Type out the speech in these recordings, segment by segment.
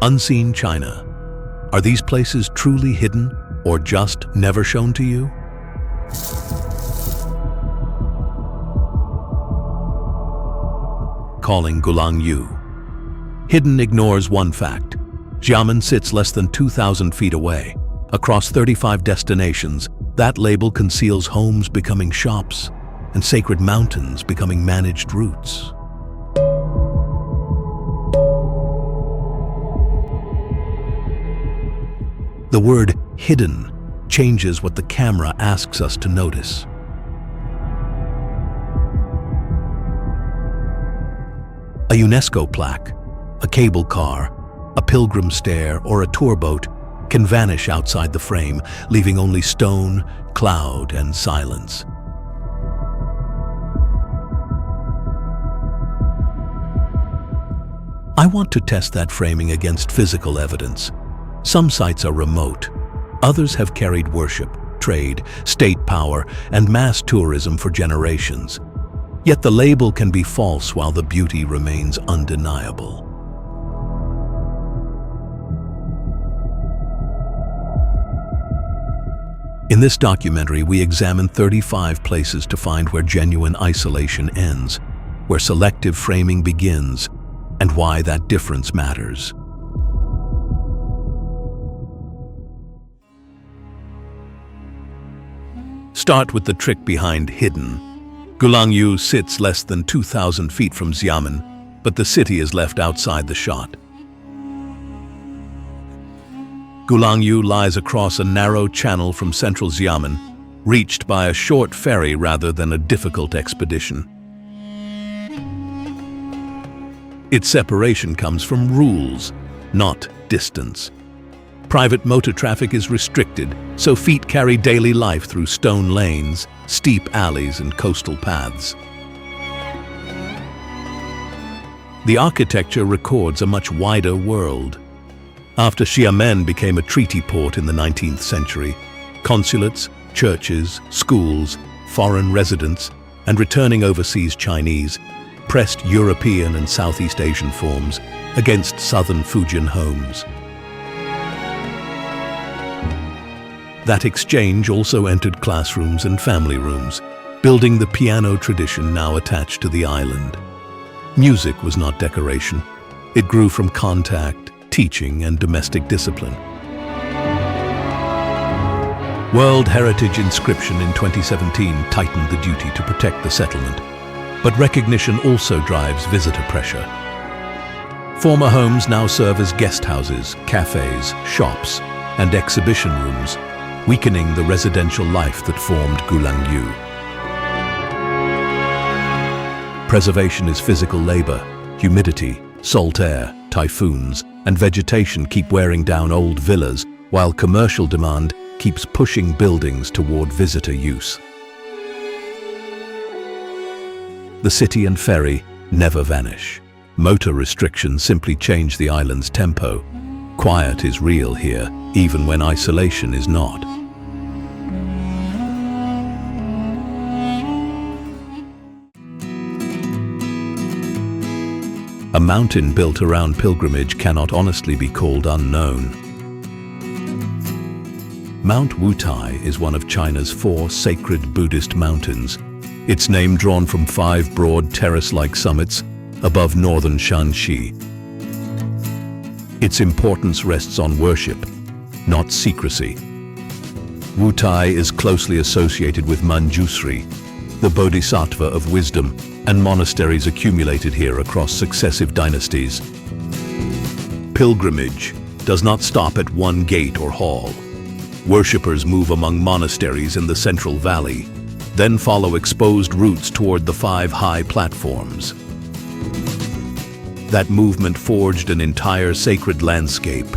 Unseen China. Are these places truly hidden or just never shown to you? Calling Gulangyu. Hidden ignores one fact. Xiamen sits less than 2,000 feet away. Across 35 destinations, that label conceals homes becoming shops and sacred mountains becoming managed routes. The word hidden changes what the camera asks us to notice. A UNESCO plaque, a cable car, a pilgrim stair, or a tour boat can vanish outside the frame, leaving only stone, cloud, and silence. I want to test that framing against physical evidence. Some sites are remote. Others have carried worship, trade, state power, and mass tourism for generations. Yet the label can be false while the beauty remains undeniable. In this documentary, we examine 35 places to find where genuine isolation ends, where selective framing begins, and why that difference matters. Start with the trick behind hidden. Gulangyu sits less than 2,000 feet from Xiamen, but the city is left outside the shot. Gulangyu lies across a narrow channel from central Xiamen, reached by a short ferry rather than a difficult expedition. Its separation comes from rules, not distance. Private motor traffic is restricted, so feet carry daily life through stone lanes, steep alleys, and coastal paths. The architecture records a much wider world. After Xiamen became a treaty port in the 19th century, consulates, churches, schools, foreign residents, and returning overseas Chinese pressed European and Southeast Asian forms against southern Fujian homes. That exchange also entered classrooms and family rooms, building the piano tradition now attached to the island. Music was not decoration. It grew from contact, teaching, and domestic discipline. World Heritage inscription in 2017 tightened the duty to protect the settlement, but recognition also drives visitor pressure. Former homes now serve as guest houses, cafes, shops, and exhibition rooms, weakening the residential life that formed Gulangyu. Preservation is physical labor. Humidity, salt air, typhoons, and vegetation keep wearing down old villas, while commercial demand keeps pushing buildings toward visitor use. The city and ferry never vanish. Motor restrictions simply change the island's tempo. Quiet is real here, even when isolation is not. A mountain built around pilgrimage cannot honestly be called unknown. Mount Wutai is one of China's 4 sacred Buddhist mountains, its name drawn from 5 broad terrace-like summits above northern Shanxi. Its importance rests on worship, not secrecy. Wutai is closely associated with Manjusri, the bodhisattva of wisdom, and monasteries accumulated here across successive dynasties. Pilgrimage does not stop at one gate or hall. Worshippers move among monasteries in the central valley, then follow exposed routes toward the 5 high platforms. That movement forged an entire sacred landscape.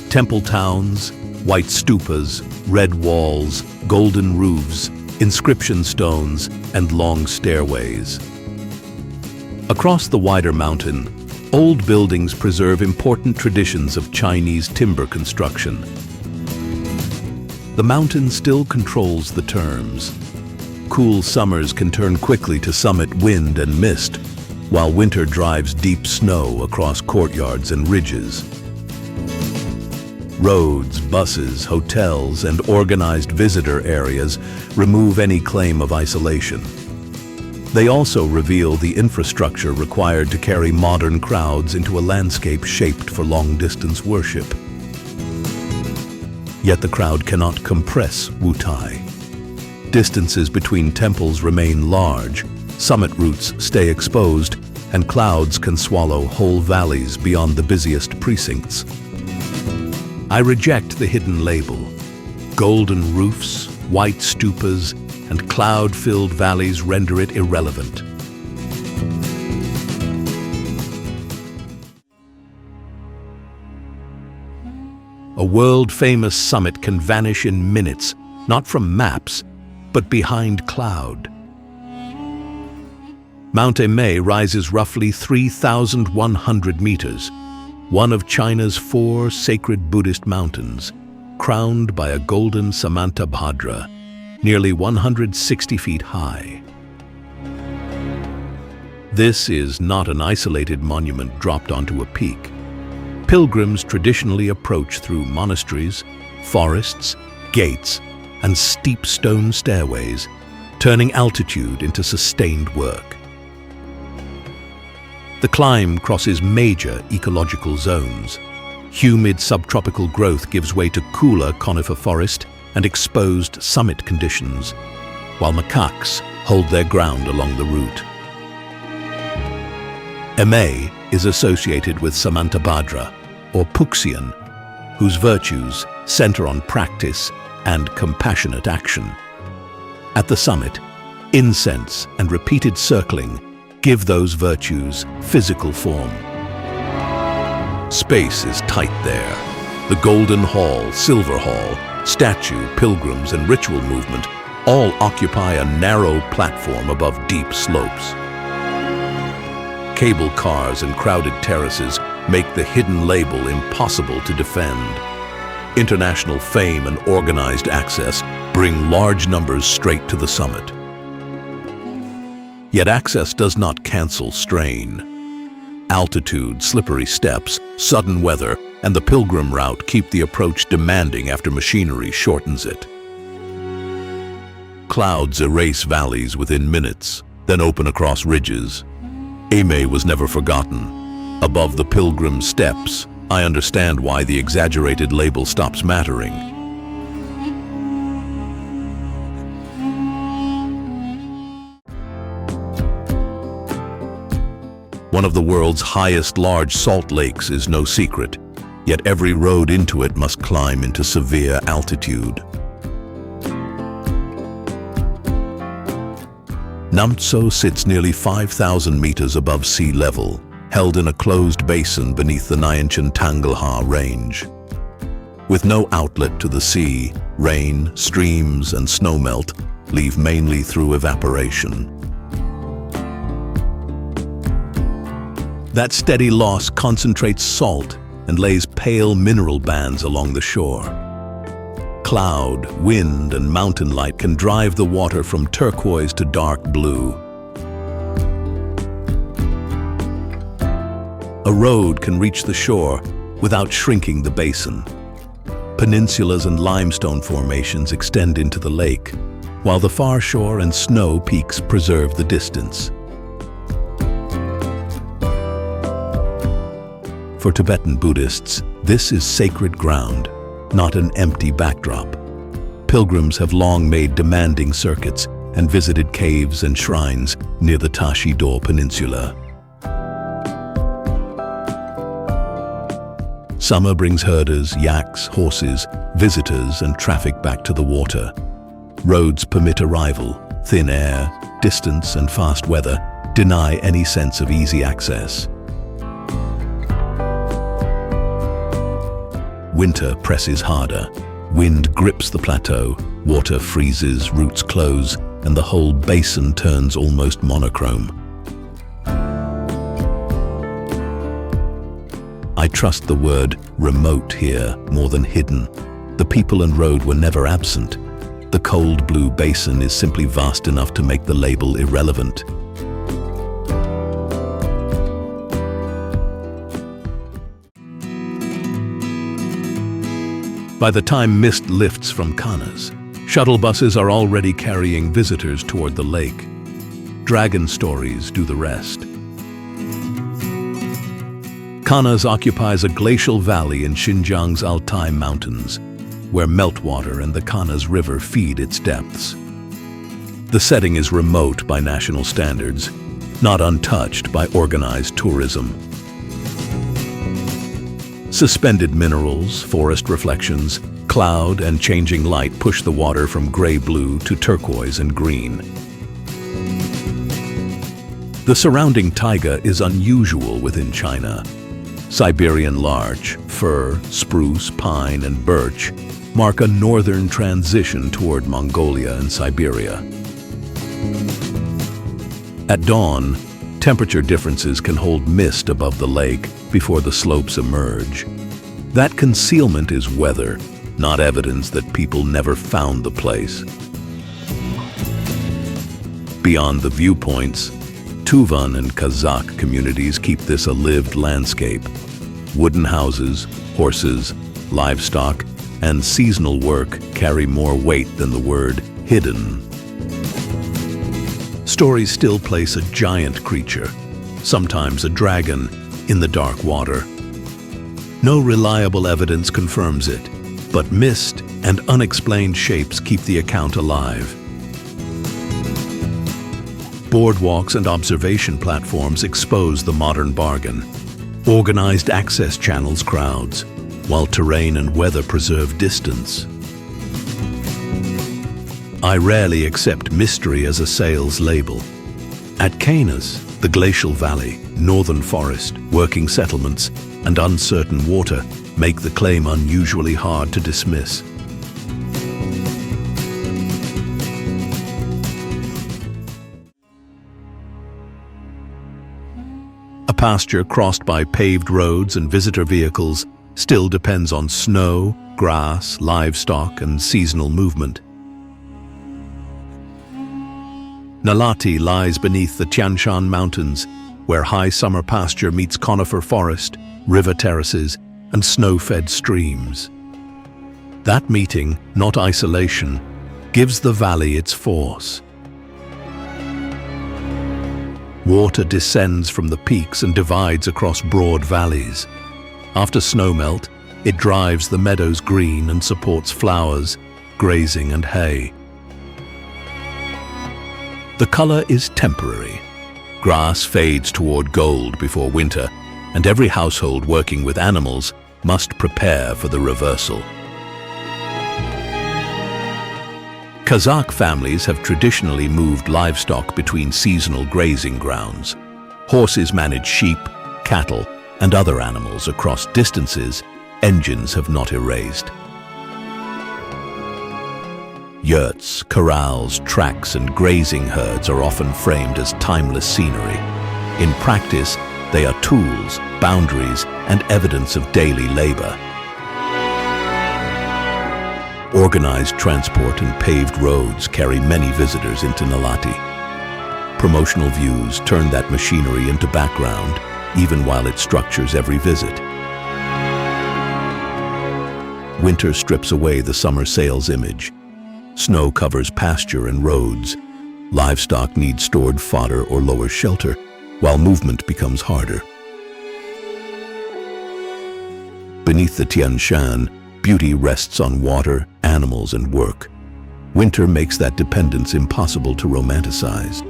Temple towns, white stupas, red walls, golden roofs, inscription stones, and long stairways. Across the wider mountain, old buildings preserve important traditions of Chinese timber construction. The mountain still controls the terms. Cool summers can turn quickly to summit wind and mist, while winter drives deep snow across courtyards and ridges. Roads, buses, hotels, and organized visitor areas remove any claim of isolation. They also reveal the infrastructure required to carry modern crowds into a landscape shaped for long-distance worship. Yet the crowd cannot compress Wutai. Distances between temples remain large, summit routes stay exposed, and clouds can swallow whole valleys beyond the busiest precincts. I reject the hidden label. Golden roofs, white stupas, and cloud-filled valleys render it irrelevant. A world-famous summit can vanish in minutes, not from maps, but behind cloud. Mount Emei rises roughly 3,100 meters, one of China's 4 sacred Buddhist mountains, crowned by a golden Samantabhadra, nearly 160 feet high. This is not an isolated monument dropped onto a peak. Pilgrims traditionally approach through monasteries, forests, gates, and steep stone stairways, turning altitude into sustained work. The climb crosses major ecological zones. Humid subtropical growth gives way to cooler conifer forest and exposed summit conditions, while macaques hold their ground along the route. Emei is associated with Samantabhadra, or Puxian, whose virtues center on practice and compassionate action. At the summit, incense and repeated circling give those virtues physical form. Space is tight there. The Golden Hall, Silver Hall, statue, pilgrims, and ritual movement all occupy a narrow platform above deep slopes. Cable cars and crowded terraces make the hidden label impossible to defend. International fame and organized access bring large numbers straight to the summit. Yet access does not cancel strain. Altitude, slippery steps, sudden weather, and the pilgrim route keep the approach demanding after machinery shortens it. Clouds erase valleys within minutes, then open across ridges. Emei was never forgotten. Above the pilgrim steps, I understand why the exaggerated label stops mattering. One of the world's highest large salt lakes is no secret, yet every road into it must climb into severe altitude. Namtso sits nearly 5,000 meters above sea level, held in a closed basin beneath the Nyanchen Tanglha range. With no outlet to the sea, rain, streams, and snowmelt leave mainly through evaporation. That steady loss concentrates salt and lays pale mineral bands along the shore. Cloud, wind, and mountain light can drive the water from turquoise to dark blue. A road can reach the shore without shrinking the basin. Peninsulas and limestone formations extend into the lake, while the far shore and snow peaks preserve the distance. For Tibetan Buddhists, this is sacred ground, not an empty backdrop. Pilgrims have long made demanding circuits and visited caves and shrines near the Tashi-Do Peninsula. Summer brings herders, yaks, horses, visitors, and traffic back to the water. Roads permit arrival. Thin air, distance, and fast weather deny any sense of easy access. Winter presses harder. Wind grips the plateau, water freezes, roots close, and the whole basin turns almost monochrome. I trust the word remote here more than hidden. The people and road were never absent. The cold blue basin is simply vast enough to make the label irrelevant. By the time mist lifts from Kanas, shuttle buses are already carrying visitors toward the lake. Dragon stories do the rest. Kanas occupies a glacial valley in Xinjiang's Altai Mountains, where meltwater and the Kanas River feed its depths. The setting is remote by national standards, not untouched by organized tourism. Suspended minerals, forest reflections, cloud and changing light push the water from gray-blue to turquoise and green. The surrounding taiga is unusual within China. Siberian larch, fir, spruce, pine, and birch mark a northern transition toward Mongolia and Siberia. At dawn, temperature differences can hold mist above the lake before the slopes emerge. That concealment is weather, not evidence that people never found the place. Beyond the viewpoints, Tuvan and Kazakh communities keep this a lived landscape. Wooden houses, horses, livestock, and seasonal work carry more weight than the word hidden. Stories still place a giant creature, sometimes a dragon, in the dark water. No reliable evidence confirms it, but mist and unexplained shapes keep the account alive. Boardwalks and observation platforms expose the modern bargain. Organized access channels crowds, while terrain and weather preserve distance. I rarely accept mystery as a sales label. At Kanas, the glacial valley, northern forest, working settlements, and uncertain water make the claim unusually hard to dismiss. A pasture crossed by paved roads and visitor vehicles still depends on snow, grass, livestock, and seasonal movement. Nalati lies beneath the Tian Shan Mountains, where high summer pasture meets conifer forest, river terraces, and snow-fed streams. That meeting, not isolation, gives the valley its force. Water descends from the peaks and divides across broad valleys. After snowmelt, it drives the meadows green and supports flowers, grazing, and hay. The color is temporary. Grass fades toward gold before winter, and every household working with animals must prepare for the reversal. Kazakh families have traditionally moved livestock between seasonal grazing grounds. Horses manage sheep, cattle, and other animals across distances engines have not erased. Yurts, corrals, tracks, and grazing herds are often framed as timeless scenery. In practice, they are tools, boundaries, and evidence of daily labor. Organized transport and paved roads carry many visitors into Nalati. Promotional views turn that machinery into background, even while it structures every visit. Winter strips away the summer sales image. Snow covers pasture and roads. Livestock need stored fodder or lower shelter, while movement becomes harder. Beneath the Tian Shan, beauty rests on water, animals, and work. Winter makes that dependence impossible to romanticize.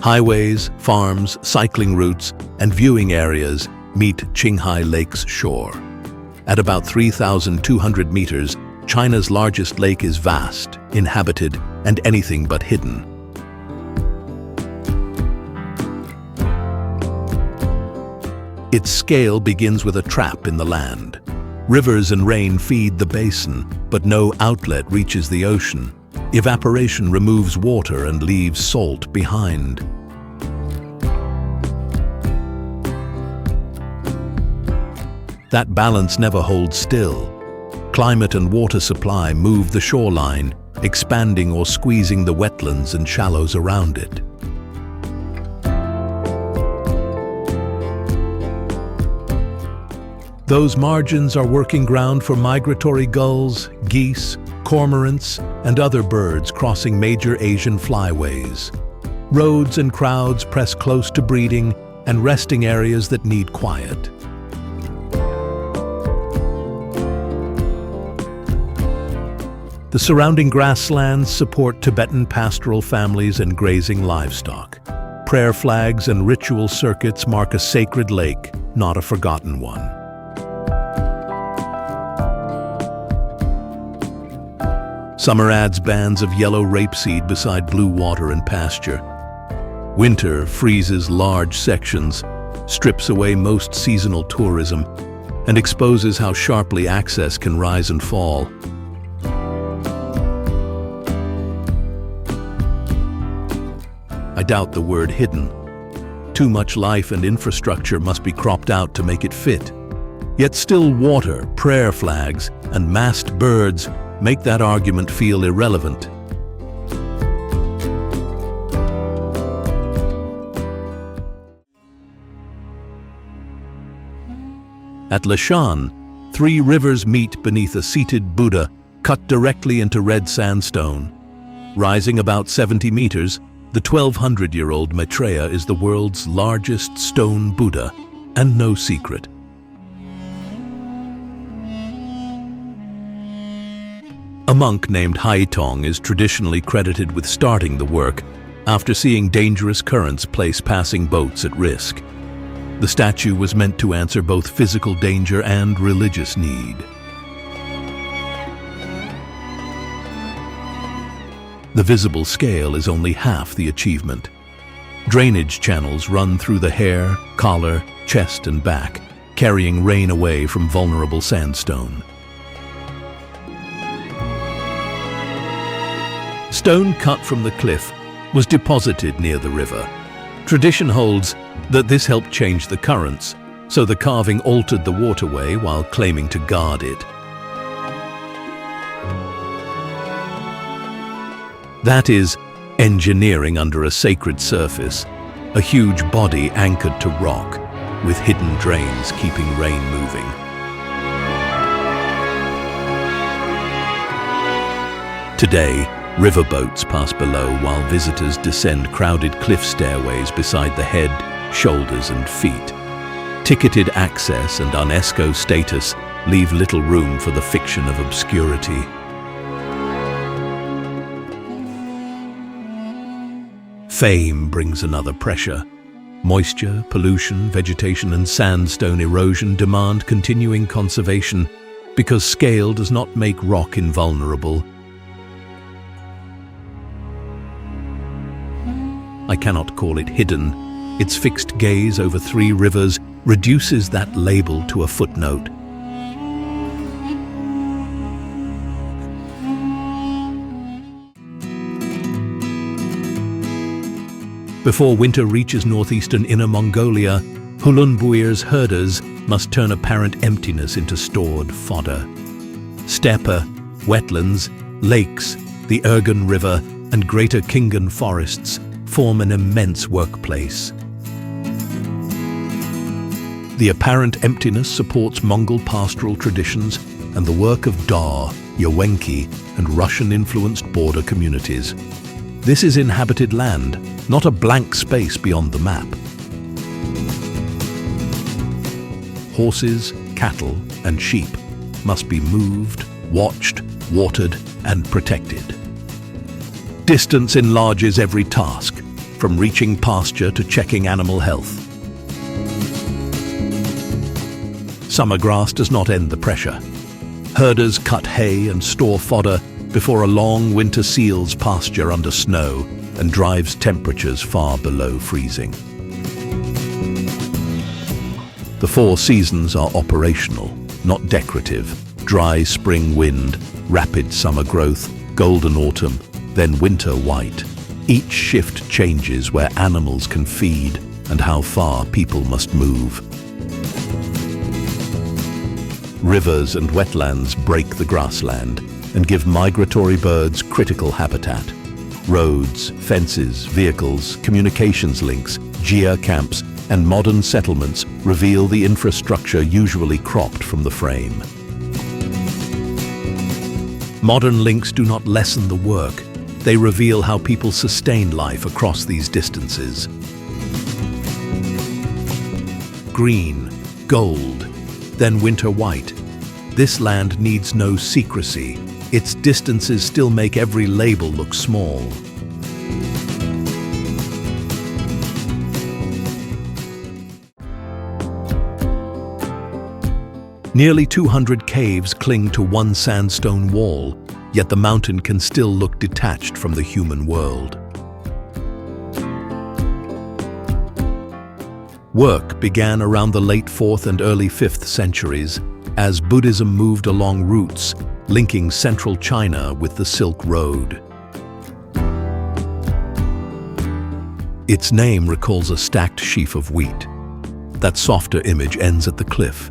Highways, farms, cycling routes, and viewing areas meet Qinghai Lake's shore. At about 3,200 meters, China's largest lake is vast, inhabited, and anything but hidden. Its scale begins with a trap in the land. Rivers and rain feed the basin, but no outlet reaches the ocean. Evaporation removes water and leaves salt behind. That balance never holds still. Climate and water supply move the shoreline, expanding or squeezing the wetlands and shallows around it. Those margins are working ground for migratory gulls, geese, cormorants, and other birds crossing major Asian flyways. Roads and crowds press close to breeding and resting areas that need quiet. The surrounding grasslands support Tibetan pastoral families and grazing livestock. Prayer flags and ritual circuits mark a sacred lake, not a forgotten one. Summer adds bands of yellow rapeseed beside blue water and pasture. Winter freezes large sections, strips away most seasonal tourism, and exposes how sharply access can rise and fall. I doubt the word hidden. Too much life and infrastructure must be cropped out to make it fit. Yet still water, prayer flags, and massed birds make that argument feel irrelevant. At Leshan, 3 rivers meet beneath a seated Buddha cut directly into red sandstone. Rising about 70 meters, the 1,200-year-old Maitreya is the world's largest stone Buddha, and no secret. A monk named Haitong is traditionally credited with starting the work after seeing dangerous currents place passing boats at risk. The statue was meant to answer both physical danger and religious need. The visible scale is only half the achievement. Drainage channels run through the hair, collar, chest, and back, carrying rain away from vulnerable sandstone. Stone cut from the cliff was deposited near the river. Tradition holds that this helped change the currents, so the carving altered the waterway while claiming to guard it. That is engineering under a sacred surface, a huge body anchored to rock, with hidden drains keeping rain moving. Today, riverboats pass below while visitors descend crowded cliff stairways beside the head, shoulders, and feet. Ticketed access and UNESCO status leave little room for the fiction of obscurity. Fame brings another pressure. Moisture, pollution, vegetation, and sandstone erosion demand continuing conservation because scale does not make rock invulnerable. I cannot call it hidden. Its fixed gaze over 3 rivers reduces that label to a footnote. Before winter reaches northeastern Inner Mongolia, Hulunbuir's herders must turn apparent emptiness into stored fodder. Steppe, wetlands, lakes, the Ergun River, and greater Khingan forests form an immense workplace. The apparent emptiness supports Mongol pastoral traditions and the work of Dar, Yawenki, and Russian-influenced border communities. This is inhabited land, not a blank space beyond the map. Horses, cattle, and sheep must be moved, watched, watered, and protected. Distance enlarges every task, from reaching pasture to checking animal health. Summer grass does not end the pressure. Herders cut hay and store fodder before a long winter seals pasture under snow and drives temperatures far below freezing. The 4 seasons are operational, not decorative. Dry spring wind, rapid summer growth, golden autumn, then winter white. Each shift changes where animals can feed and how far people must move. Rivers and wetlands break the grassland and give migratory birds critical habitat. Roads, fences, vehicles, communications links, Jia camps, and modern settlements reveal the infrastructure usually cropped from the frame. Modern links do not lessen the work. They reveal how people sustain life across these distances. Green, gold, then winter white. This land needs no secrecy. Its distances still make every label look small. Nearly 200 caves cling to one sandstone wall, yet the mountain can still look detached from the human world. Work began around the late 4th and early 5th centuries as Buddhism moved along routes linking central China with the Silk Road. Its name recalls a stacked sheaf of wheat. That softer image ends at the cliff,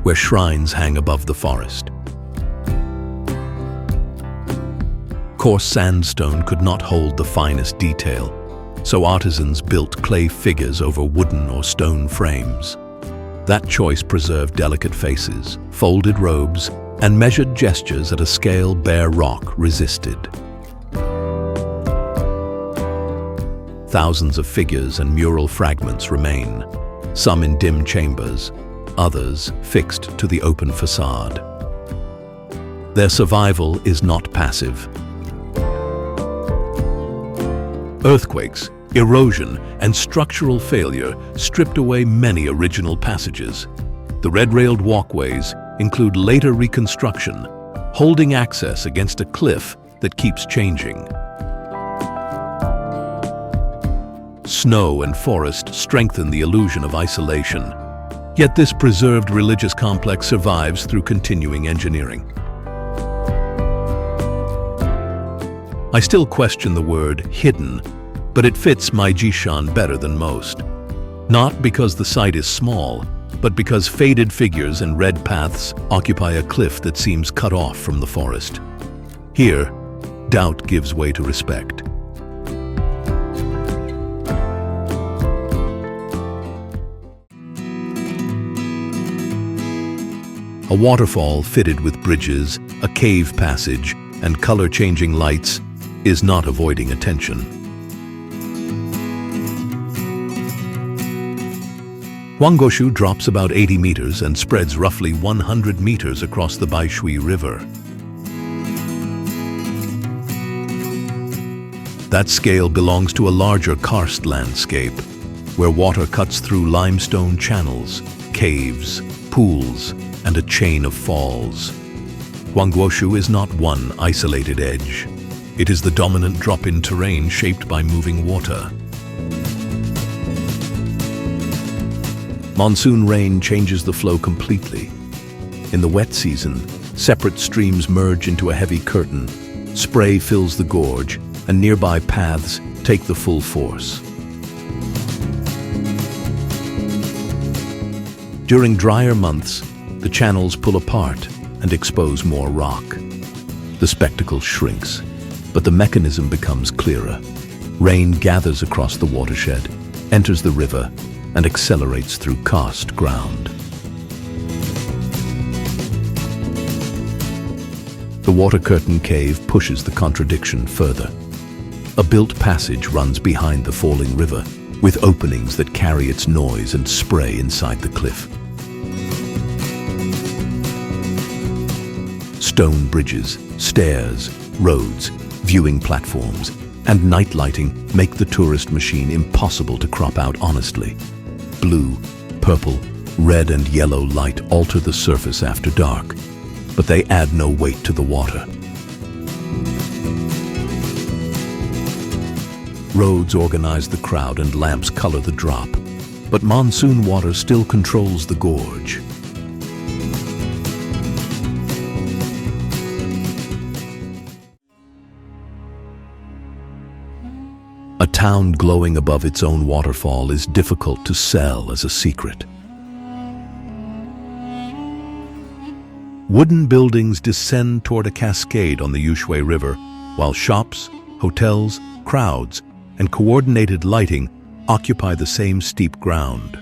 where shrines hang above the forest. Coarse sandstone could not hold the finest detail, so artisans built clay figures over wooden or stone frames. That choice preserved delicate faces, folded robes, and measured gestures at a scale bare rock resisted. Thousands of figures and mural fragments remain, some in dim chambers, others fixed to the open facade. Their survival is not passive. Earthquakes, erosion, and structural failure stripped away many original passages. The red-railed walkways include later reconstruction, holding access against a cliff that keeps changing. Snow and forest strengthen the illusion of isolation, yet this preserved religious complex survives through continuing engineering. I still question the word hidden, but it fits Maijishan better than most. Not because the site is small, but because faded figures and red paths occupy a cliff that seems cut off from the forest. Here, doubt gives way to respect. A waterfall fitted with bridges, a cave passage, and color-changing lights is not avoiding attention. Huanggoshu drops about 80 meters and spreads roughly 100 meters across the Baishui River. That scale belongs to a larger karst landscape, where water cuts through limestone channels, caves, pools, and a chain of falls. Huanggoshu is not one isolated edge. It is the dominant drop-in terrain shaped by moving water. Monsoon rain changes the flow completely. In the wet season, separate streams merge into a heavy curtain. Spray fills the gorge, and nearby paths take the full force. During drier months, the channels pull apart and expose more rock. The spectacle shrinks, but the mechanism becomes clearer. Rain gathers across the watershed, enters the river, and accelerates through karst ground. The water curtain cave pushes the contradiction further. A built passage runs behind the falling river, with openings that carry its noise and spray inside the cliff. Stone bridges, stairs, roads, viewing platforms, and night lighting make the tourist machine impossible to crop out honestly. Blue, purple, red, and yellow light alter the surface after dark, but they add no weight to the water. Roads organize the crowd and lamps color the drop, but monsoon water still controls the gorge. A town glowing above its own waterfall is difficult to sell as a secret. Wooden buildings descend toward a cascade on the Yushui River, while shops, hotels, crowds, and coordinated lighting occupy the same steep ground.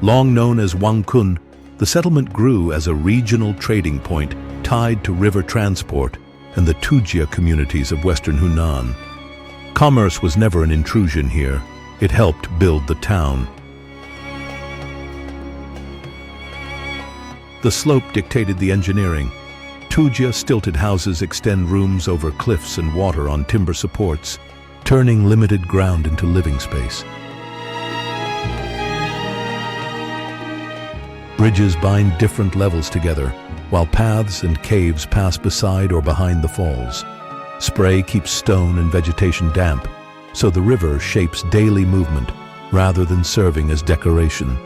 Long known as Wangkun, the settlement grew as a regional trading point tied to river transport and the Tujia communities of western Hunan. Commerce was never an intrusion here. It helped build the town. The slope dictated the engineering. Tujia stilted houses extend rooms over cliffs and water on timber supports, turning limited ground into living space. Bridges bind different levels together, while paths and caves pass beside or behind the falls. Spray keeps stone and vegetation damp, so the river shapes daily movement rather than serving as decoration.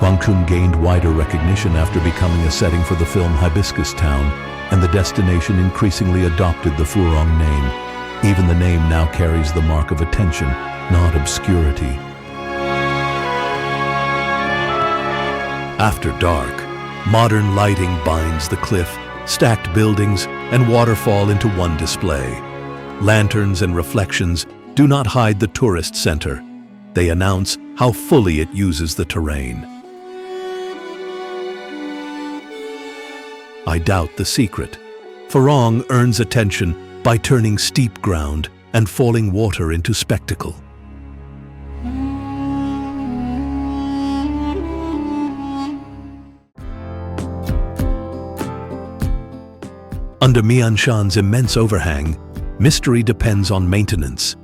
Wangkun gained wider recognition after becoming a setting for the film Hibiscus Town, and the destination increasingly adopted the Furong name. Even the name now carries the mark of attention, not obscurity. After dark, modern lighting binds the cliff, stacked buildings, and waterfall into one display. Lanterns and reflections do not hide the tourist center. They announce how fully it uses the terrain. I doubt the secret. Furong earns attention by turning steep ground and falling water into spectacle. Under Mianshan's immense overhang, mystery depends on maintenance.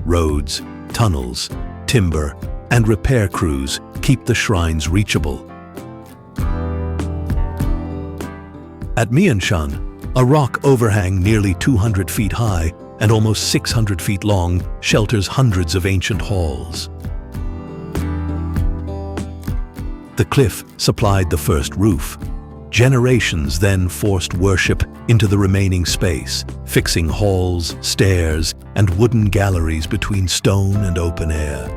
Roads, tunnels, timber, and repair crews keep the shrines reachable. At Mianshan, a rock overhang nearly 200 feet high and almost 600 feet long shelters hundreds of ancient halls. The cliff supplied the first roof. Generations then forced worship into the remaining space, fixing halls, stairs, and wooden galleries between stone and open air.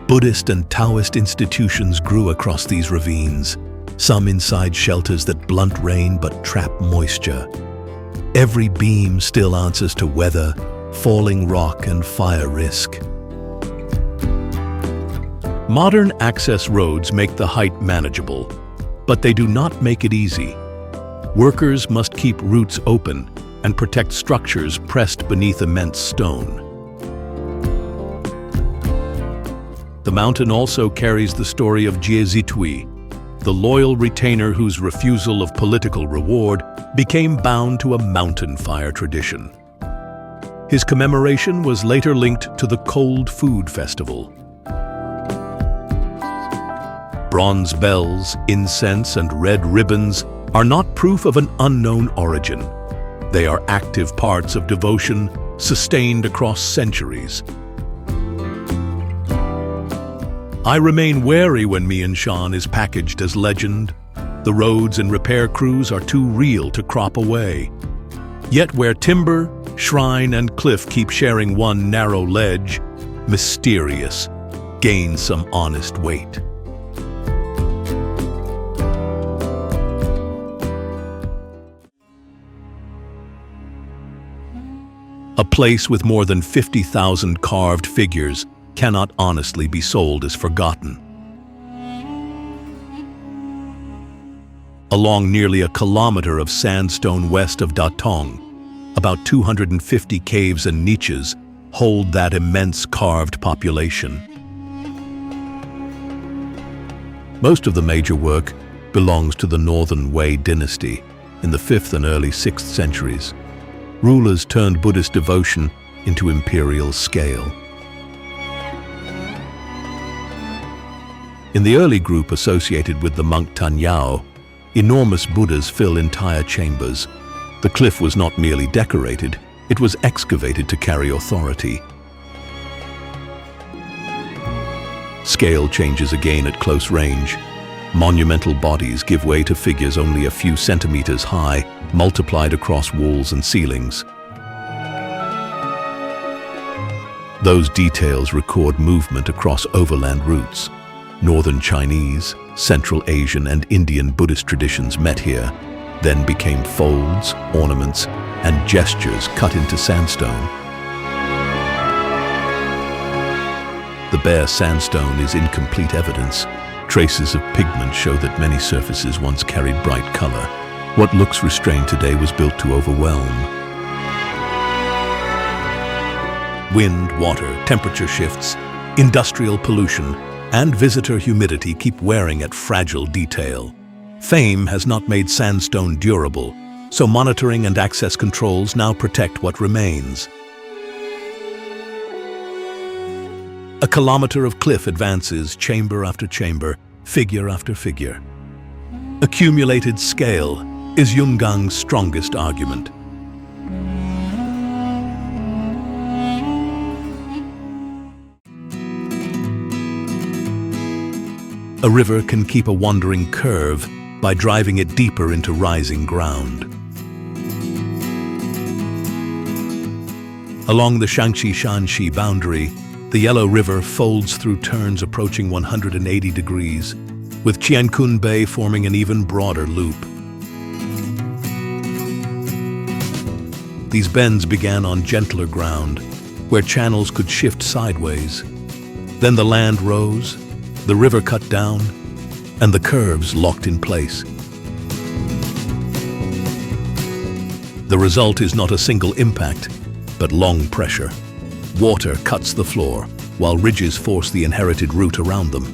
Buddhist and Taoist institutions grew across these ravines, some inside shelters that blunt rain but trap moisture. Every beam still answers to weather, falling rock, and fire risk. Modern access roads make the height manageable, but they do not make it easy. Workers must keep routes open and protect structures pressed beneath immense stone. The mountain also carries the story of Jie Zitui, the loyal retainer whose refusal of political reward became bound to a mountain fire tradition. His commemoration was later linked to the Cold Food Festival. Bronze bells, incense, and red ribbons are not proof of an unknown origin. They are active parts of devotion sustained across centuries. I remain wary when Mianshan is packaged as legend. The roads and repair crews are too real to crop away. Yet where timber, shrine, and cliff keep sharing one narrow ledge, mysterious gains some honest weight. A place with more than 50,000 carved figures cannot honestly be sold as forgotten. Along nearly a kilometer of sandstone west of Datong, about 250 caves and niches hold that immense carved population. Most of the major work belongs to the Northern Wei dynasty in the 5th and early 6th centuries. Rulers turned Buddhist devotion into imperial scale. In the early group associated with the monk Tanyao, enormous Buddhas fill entire chambers. The cliff was not merely decorated, it was excavated to carry authority. Scale changes again at close range. Monumental bodies give way to figures only a few centimeters high, multiplied across walls and ceilings. Those details record movement across overland routes. Northern Chinese, Central Asian and Indian Buddhist traditions met here, then became folds, ornaments, and gestures cut into sandstone. The bare sandstone is incomplete evidence. Traces of pigment show that many surfaces once carried bright color. What looks restrained today was built to overwhelm. Wind, water, temperature shifts, industrial pollution, and visitor humidity keep wearing at fragile detail. Fame has not made sandstone durable, so monitoring and access controls now protect what remains. A kilometer of cliff advances, chamber after chamber, figure after figure. Accumulated scale is Xinjiang's strongest argument. A river can keep a wandering curve by driving it deeper into rising ground. Along the Shaanxi-Shanxi boundary, the Yellow River folds through turns approaching 180 degrees, with Qiankun Bay forming an even broader loop. These bends began on gentler ground, where channels could shift sideways. Then the land rose, the river cut down, and the curves locked in place. The result is not a single impact, but long pressure. Water cuts the floor, while ridges force the inherited route around them.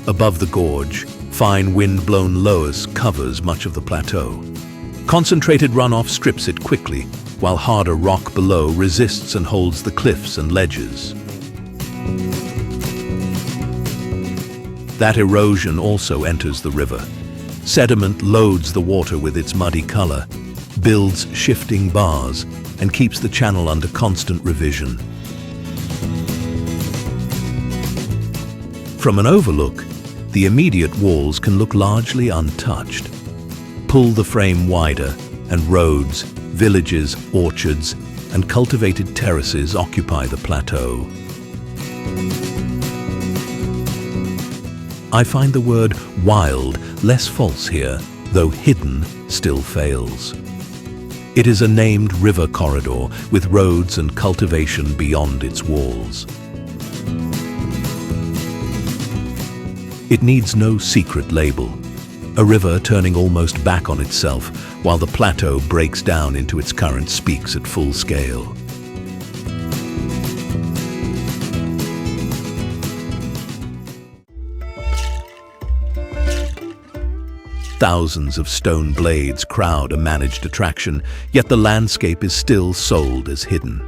Above the gorge, fine wind-blown loess covers much of the plateau. Concentrated runoff strips it quickly, while harder rock below resists and holds the cliffs and ledges. That erosion also enters the river. Sediment loads the water with its muddy color, builds shifting bars, and keeps the channel under constant revision. From an overlook, the immediate walls can look largely untouched. Pull the frame wider, and roads, villages, orchards, and cultivated terraces occupy the plateau. I find the word wild less false here, though hidden still fails. It is a named river corridor with roads and cultivation beyond its walls. It needs no secret label. A river turning almost back on itself while the plateau breaks down into its current speaks at full scale. Thousands of stone blades crowd a managed attraction, yet the landscape is still sold as hidden.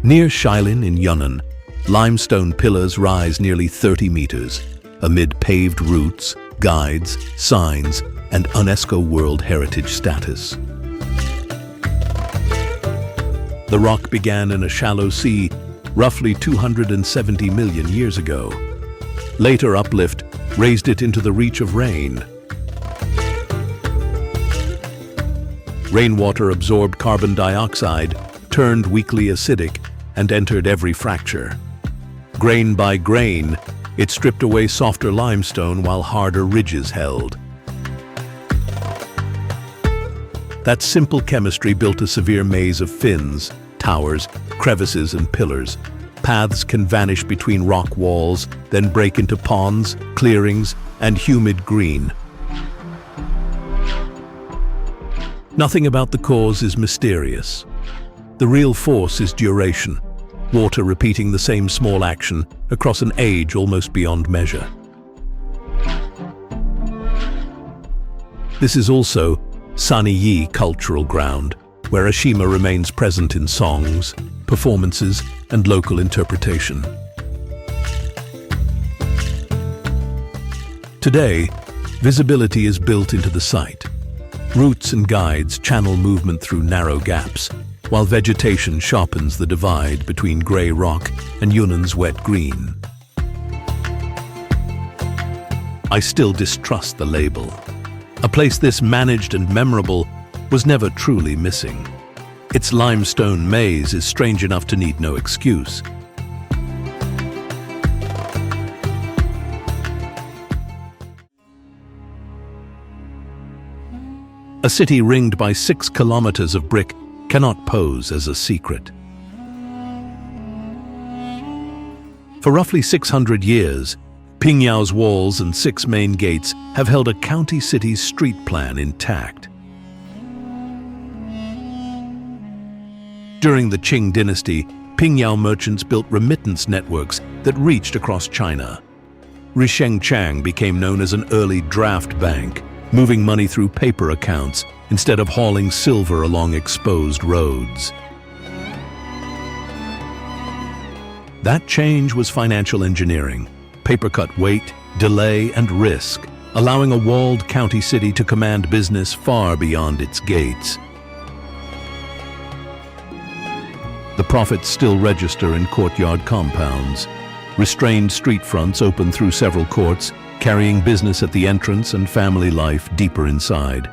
Near Shilin in Yunnan, limestone pillars rise nearly 30 meters, amid paved routes, guides, signs, and UNESCO World Heritage status. The rock began in a shallow sea, roughly 270 million years ago. Later uplift raised it into the reach of rain. Rainwater absorbed carbon dioxide, turned weakly acidic, and entered every fracture. Grain by grain, it stripped away softer limestone while harder ridges held. That simple chemistry built a severe maze of fins, towers, crevices, and pillars. Paths can vanish between rock walls, then break into ponds, clearings, and humid green. Nothing about the cause is mysterious. The real force is duration, water repeating the same small action across an age almost beyond measure. This is also Saniyi cultural ground, where Ashima remains present in songs, performances, and local interpretation. Today, visibility is built into the site. Routes and guides channel movement through narrow gaps, while vegetation sharpens the divide between grey rock and Yunnan's wet green. I still distrust the label. A place this managed and memorable was never truly missing. Its limestone maze is strange enough to need no excuse. A city ringed by 6 kilometers of brick cannot pose as a secret. For roughly 600 years, Pingyao's walls and 6 main gates have held a county city's street plan intact. During the Qing dynasty, Pingyao merchants built remittance networks that reached across China. Xinjiang became known as an early draft bank, moving money through paper accounts instead of hauling silver along exposed roads. That change was financial engineering, paper-cut weight, delay, and risk, allowing a walled county city to command business far beyond its gates. The profits still register in courtyard compounds. Restrained street fronts open through several courts, carrying business at the entrance and family life deeper inside.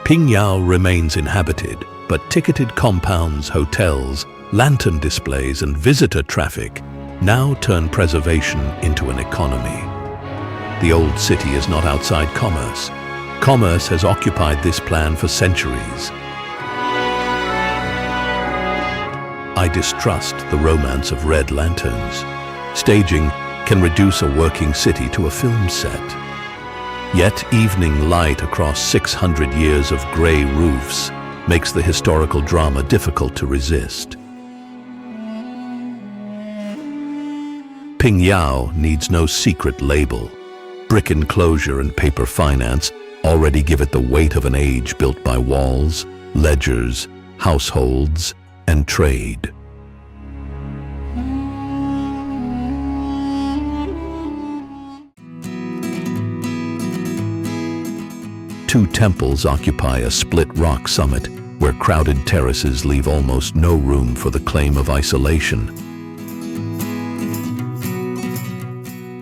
Pingyao remains inhabited, but ticketed compounds, hotels, lantern displays, and visitor traffic now turn preservation into an economy. The old city is not outside commerce. Commerce has occupied this plan for centuries. I distrust the romance of red lanterns. Staging can reduce a working city to a film set. Yet evening light across 600 years of grey roofs makes the historical drama difficult to resist. Pingyao needs no secret label. Brick enclosure and paper finance already give it the weight of an age built by walls, ledgers, households, and trade. Two temples occupy a split rock summit where crowded terraces leave almost no room for the claim of isolation.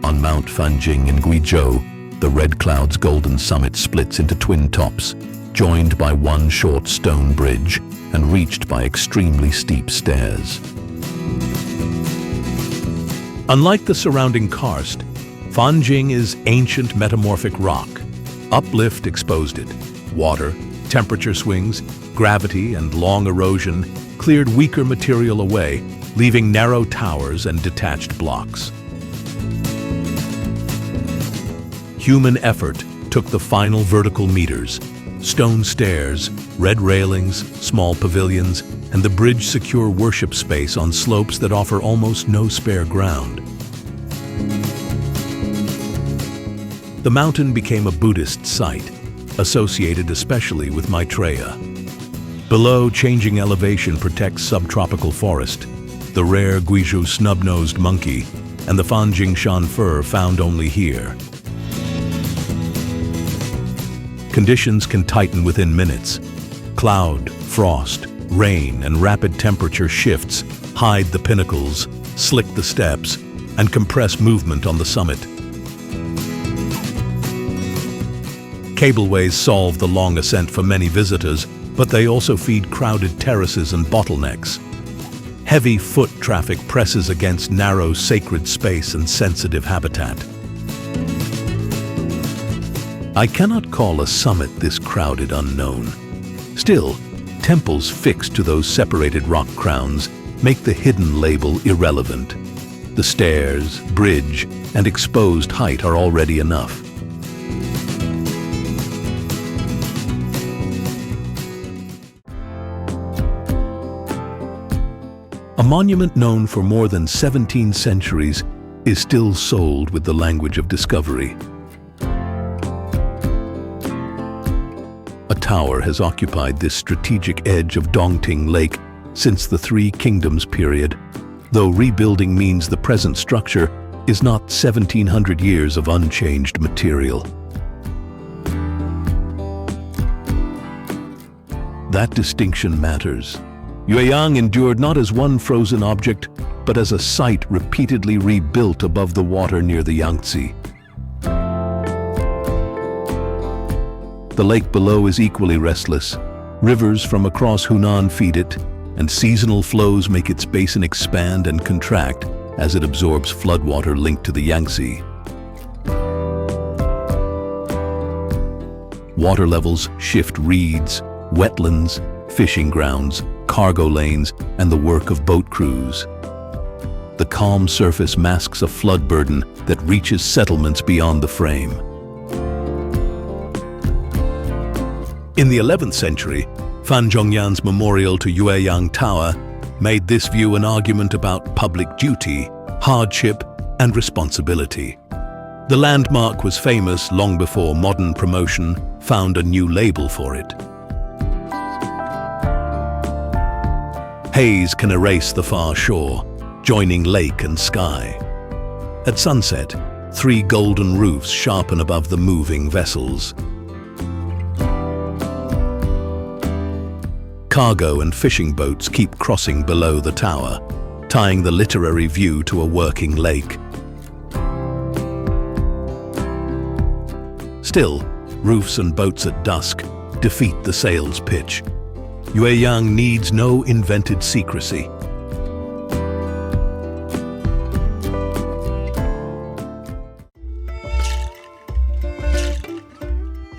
On Mount Fanjing in Guizhou, the Red Cloud's golden summit splits into twin tops, joined by one short stone bridge and reached by extremely steep stairs. Unlike the surrounding karst, Fanjing is ancient metamorphic rock. Uplift exposed it. Water, temperature swings, gravity, and long erosion cleared weaker material away, leaving narrow towers and detached blocks. Human effort took the final vertical meters. Stone stairs, red railings, small pavilions, and the bridge-secure worship space on slopes that offer almost no spare ground. The mountain became a Buddhist site, associated especially with Maitreya. Below, changing elevation protects subtropical forest, the rare Guizhou snub-nosed monkey, and the Fanjing shan fir found only here. Conditions can tighten within minutes. Cloud, frost, rain, and rapid temperature shifts hide the pinnacles, slick the steps, and compress movement on the summit. Cableways solve the long ascent for many visitors, but they also feed crowded terraces and bottlenecks. Heavy foot traffic presses against narrow sacred space and sensitive habitat. I cannot call a summit this crowded unknown. Still, temples fixed to those separated rock crowns make the hidden label irrelevant. The stairs, bridge, and exposed height are already enough. A monument known for more than 17 centuries is still sold with the language of discovery. A tower has occupied this strategic edge of Dongting Lake since the Three Kingdoms period, though rebuilding means the present structure is not 1,700 years of unchanged material. That distinction matters. Yueyang endured not as one frozen object, but as a site repeatedly rebuilt above the water near the Yangtze. The lake below is equally restless. Rivers from across Hunan feed it, and seasonal flows make its basin expand and contract as it absorbs floodwater linked to the Yangtze. Water levels shift reeds, wetlands, fishing grounds, cargo lanes, and the work of boat crews. The calm surface masks a flood burden that reaches settlements beyond the frame. In the 11th century, Fan Zhongyan's memorial to Yueyang Tower made this view an argument about public duty, hardship, and responsibility. The landmark was famous long before modern promotion found a new label for it. Haze can erase the far shore, joining lake and sky. At sunset, 3 golden roofs sharpen above the moving vessels. Cargo and fishing boats keep crossing below the tower, tying the literary view to a working lake. Still, roofs and boats at dusk defeat the sail's pitch. Yueyang needs no invented secrecy.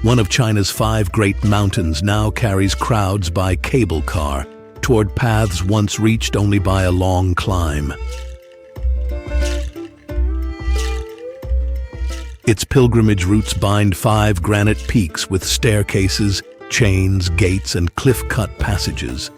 One of China's 5 great mountains now carries crowds by cable car toward paths once reached only by a long climb. Its pilgrimage routes bind 5 granite peaks with staircases, chains, gates, and cliff-cut passages.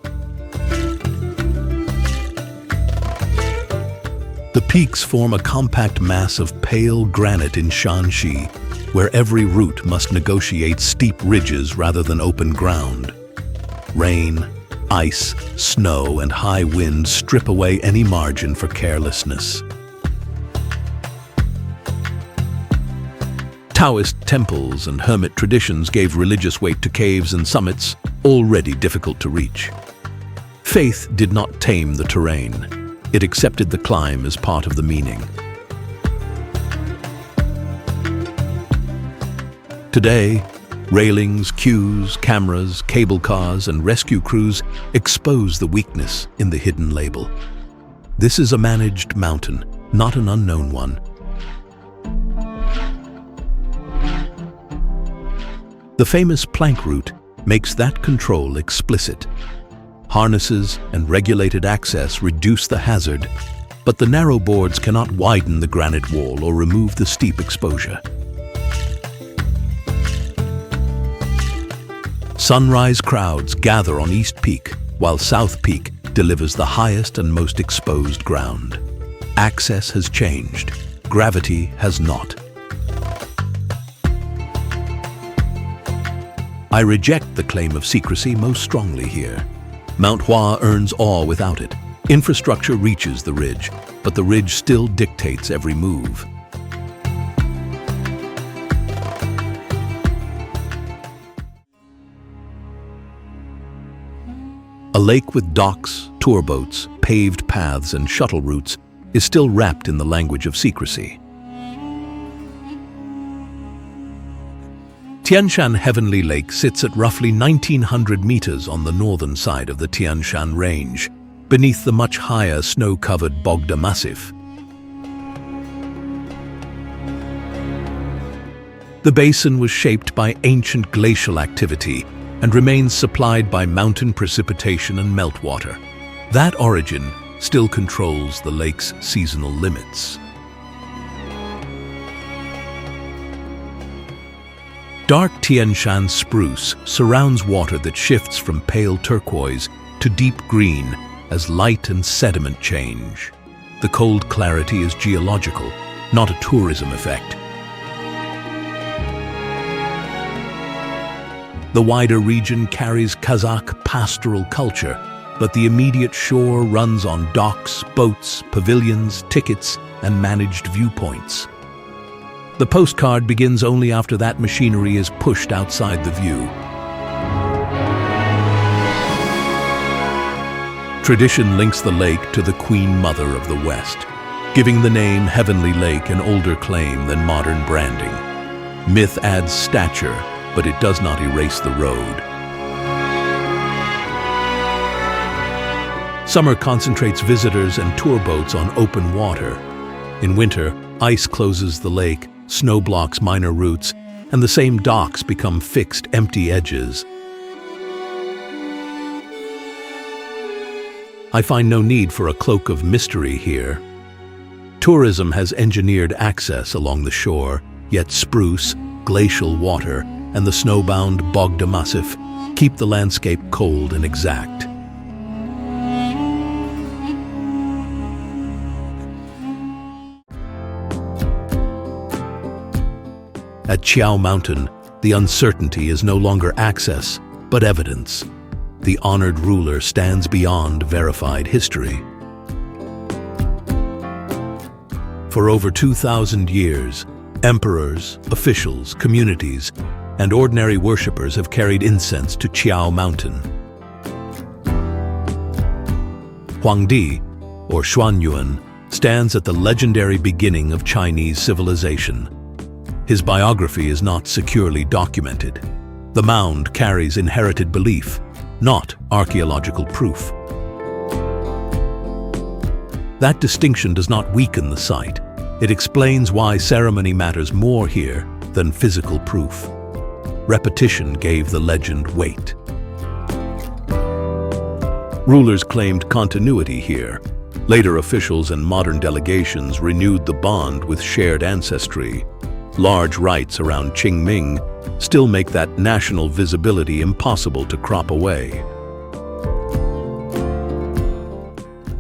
The peaks form a compact mass of pale granite in Shanxi, where every route must negotiate steep ridges rather than open ground. Rain, ice, snow, and high winds strip away any margin for carelessness. Taoist temples and hermit traditions gave religious weight to caves and summits already difficult to reach. Faith did not tame the terrain. It accepted the climb as part of the meaning. Today, railings, queues, cameras, cable cars, and rescue crews expose the weakness in the hidden label. This is a managed mountain, not an unknown one. The famous plank route makes that control explicit. Harnesses and regulated access reduce the hazard, but the narrow boards cannot widen the granite wall or remove the steep exposure. Sunrise crowds gather on East Peak, while South Peak delivers the highest and most exposed ground. Access has changed. Gravity has not. I reject the claim of secrecy most strongly here. Mount Hua earns awe without it. Infrastructure reaches the ridge, but the ridge still dictates every move. A lake with docks, tour boats, paved paths, and shuttle routes is still wrapped in the language of secrecy. Tian Shan Heavenly Lake sits at roughly 1,900 meters on the northern side of the Tian Shan Range, beneath the much higher snow-covered Bogda Massif. The basin was shaped by ancient glacial activity and remains supplied by mountain precipitation and meltwater. That origin still controls the lake's seasonal limits. Dark Tian Shan spruce surrounds water that shifts from pale turquoise to deep green as light and sediment change. The cold clarity is geological, not a tourism effect. The wider region carries Kazakh pastoral culture, but the immediate shore runs on docks, boats, pavilions, tickets, and managed viewpoints. The postcard begins only after that machinery is pushed outside the view. Tradition links the lake to the Queen Mother of the West, giving the name Heavenly Lake an older claim than modern branding. Myth adds stature, but it does not erase the road. Summer concentrates visitors and tour boats on open water. In winter, ice closes the lake, snow blocks minor routes, and the same docks become fixed, empty edges. I find no need for a cloak of mystery here. Tourism has engineered access along the shore, yet spruce, glacial water, and the snowbound Bogda Massif keep the landscape cold and exact. At Qiao Mountain, the uncertainty is no longer access, but evidence. The honored ruler stands beyond verified history. For over 2,000 years, emperors, officials, communities, and ordinary worshippers have carried incense to Qiao Mountain. Huangdi, or Xuanyuan, stands at the legendary beginning of Chinese civilization. His biography is not securely documented. The mound carries inherited belief, not archaeological proof. That distinction does not weaken the site. It explains why ceremony matters more here than physical proof. Repetition gave the legend weight. Rulers claimed continuity here. Later officials and modern delegations renewed the bond with shared ancestry. Large rites around Qingming still make that national visibility impossible to crop away.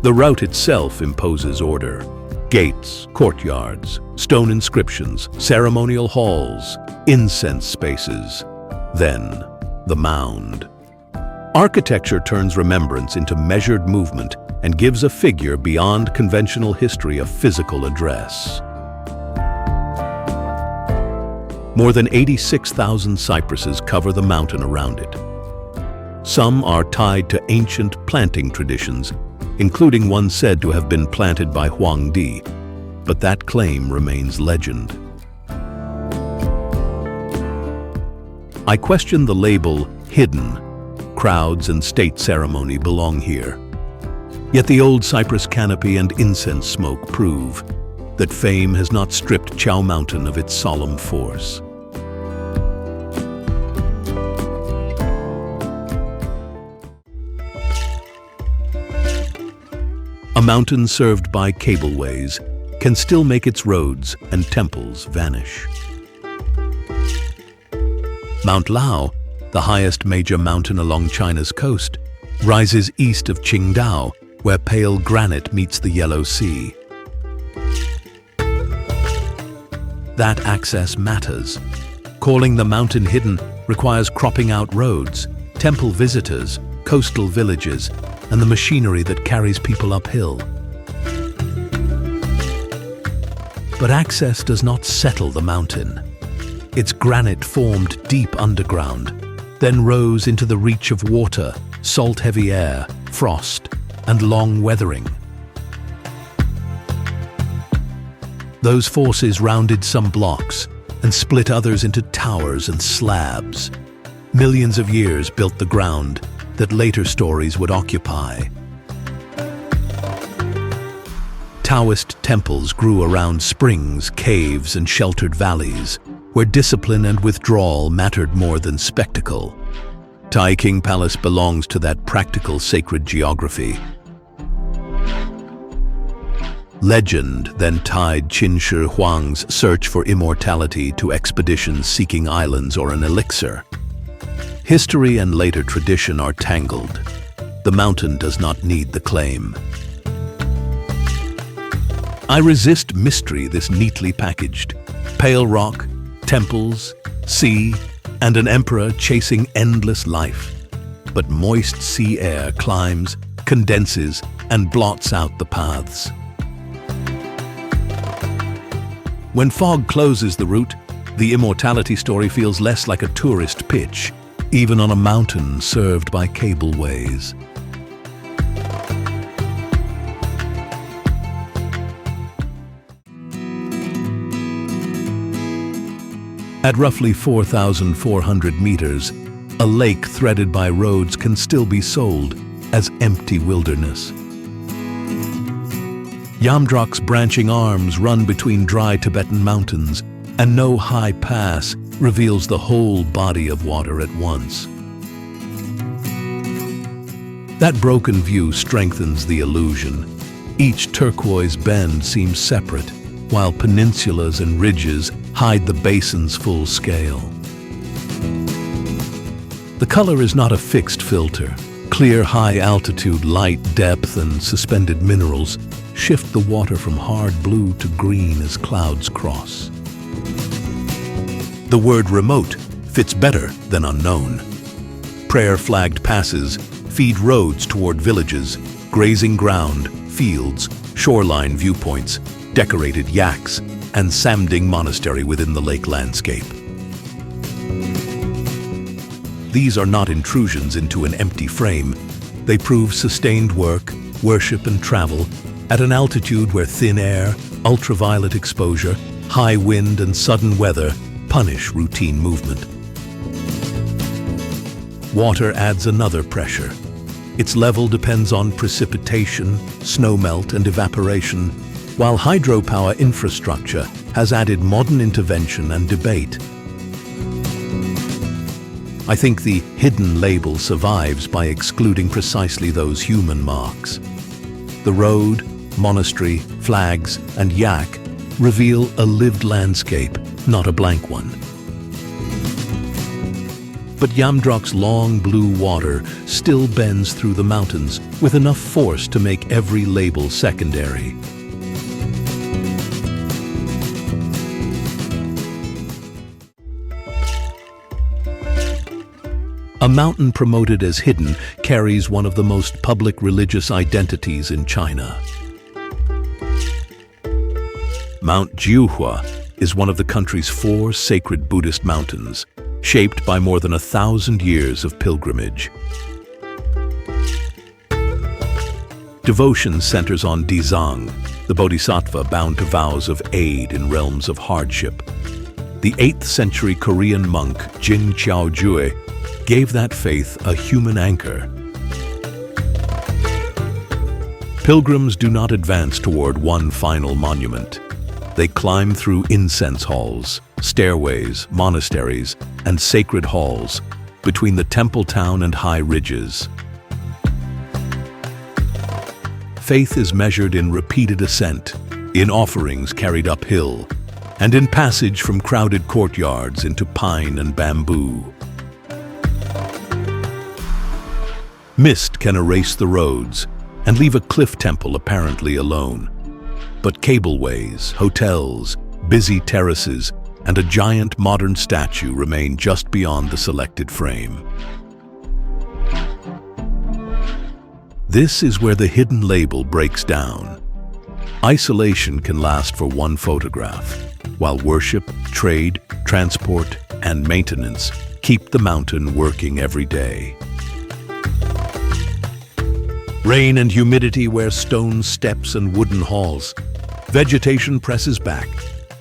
The route itself imposes order. Gates, courtyards, stone inscriptions, ceremonial halls, incense spaces. Then, the mound. Architecture turns remembrance into measured movement and gives a figure beyond conventional history a physical address. More than 86,000 cypresses cover the mountain around it. Some are tied to ancient planting traditions, including one said to have been planted by Huangdi, but that claim remains legend. I question the label hidden. Crowds and state ceremony belong here. Yet the old cypress canopy and incense smoke prove that fame has not stripped Qiao Mountain of its solemn force. A mountain served by cableways can still make its roads and temples vanish. Mount Lao, the highest major mountain along China's coast, rises east of Qingdao, where pale granite meets the Yellow Sea. That access matters. Calling the mountain hidden requires cropping out roads, temple visitors, coastal villages, and the machinery that carries people uphill. But access does not settle the mountain. Its granite formed deep underground, then rose into the reach of water, salt-heavy air, frost, and long weathering. Those forces rounded some blocks and split others into towers and slabs. Millions of years built the ground that later stories would occupy. Taoist temples grew around springs, caves, and sheltered valleys, where discipline and withdrawal mattered more than spectacle. Taiping Palace belongs to that practical sacred geography. Legend then tied Qin Shi Huang's search for immortality to expeditions seeking islands or an elixir. History and later tradition are tangled. The mountain does not need the claim. I resist mystery this neatly packaged. Pale rock, temples, sea, and an emperor chasing endless life. But moist sea air climbs, condenses, and blots out the paths. When fog closes the route, the immortality story feels less like a tourist pitch, even on a mountain served by cableways. At roughly 4,400 meters, a lake threaded by roads can still be sold as empty wilderness. Yamdrok's branching arms run between dry Tibetan mountains, and no high pass reveals the whole body of water at once. That broken view strengthens the illusion. Each turquoise bend seems separate, while peninsulas and ridges hide the basin's full scale. The color is not a fixed filter. Clear high-altitude light, depth, and suspended minerals shift the water from hard blue to green as clouds cross. The word remote fits better than unknown. Prayer-flagged passes feed roads toward villages, grazing ground, fields, shoreline viewpoints, decorated yaks, and Samding Monastery within the lake landscape. These are not intrusions into an empty frame. They prove sustained work, worship, and travel at an altitude where thin air, ultraviolet exposure, high wind, and sudden weather punish routine movement. Water adds another pressure. Its level depends on precipitation, snowmelt, and evaporation, while hydropower infrastructure has added modern intervention and debate. I think the hidden label survives by excluding precisely those human marks. The road, monastery, flags, and yak reveal a lived landscape, not a blank one. But Yamdrok's long blue water still bends through the mountains with enough force to make every label secondary. A mountain promoted as hidden carries one of the most public religious identities in China. Mount Jiuhua is one of the country's 4 sacred Buddhist mountains, shaped by more than 1,000 years of pilgrimage. Devotion centers on Dizang, the bodhisattva bound to vows of aid in realms of hardship. The 8th century Korean monk Jin Qiaojue gave that faith a human anchor. Pilgrims do not advance toward one final monument. They climb through incense halls, stairways, monasteries, and sacred halls between the temple town and high ridges. Faith is measured in repeated ascent, in offerings carried uphill, and in passage from crowded courtyards into pine and bamboo. Mist can erase the roads and leave a cliff temple apparently alone. But cableways, hotels, busy terraces, and a giant modern statue remain just beyond the selected frame. This is where the hidden label breaks down. Isolation can last for one photograph, while worship, trade, transport, and maintenance keep the mountain working every day. Rain and humidity wear stone steps and wooden halls. Vegetation presses back,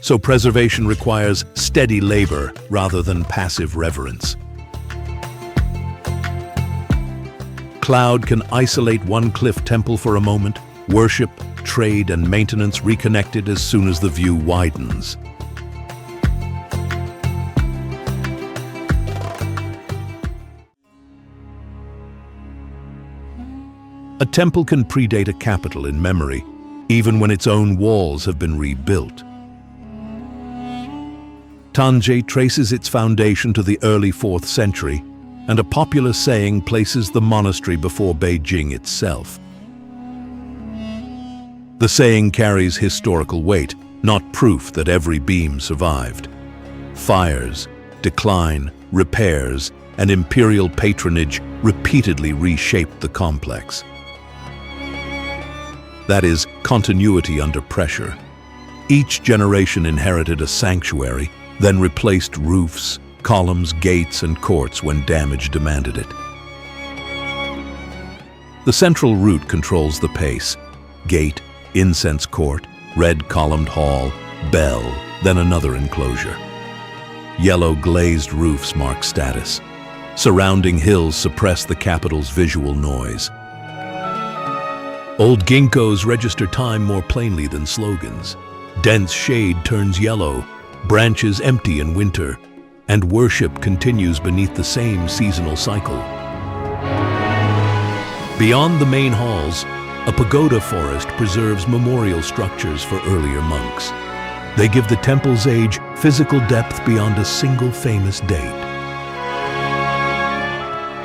so preservation requires steady labor rather than passive reverence. Cloud can isolate one cliff temple for a moment, worship, trade, and maintenance reconnected as soon as the view widens. A temple can predate a capital in memory, even when its own walls have been rebuilt. Tanje traces its foundation to the early 4th century, and a popular saying places the monastery before Beijing itself. The saying carries historical weight, not proof that every beam survived. Fires, decline, repairs, and imperial patronage repeatedly reshaped the complex. That is, continuity under pressure. Each generation inherited a sanctuary, then replaced roofs, columns, gates, and courts when damage demanded it. The central route controls the pace. Gate, incense court, red columned hall, bell, then another enclosure. Yellow glazed roofs mark status. Surrounding hills suppress the capital's visual noise. Old ginkgos register time more plainly than slogans. Dense shade turns yellow, branches empty in winter, and worship continues beneath the same seasonal cycle. Beyond the main halls, a pagoda forest preserves memorial structures for earlier monks. They give the temple's age physical depth beyond a single famous date.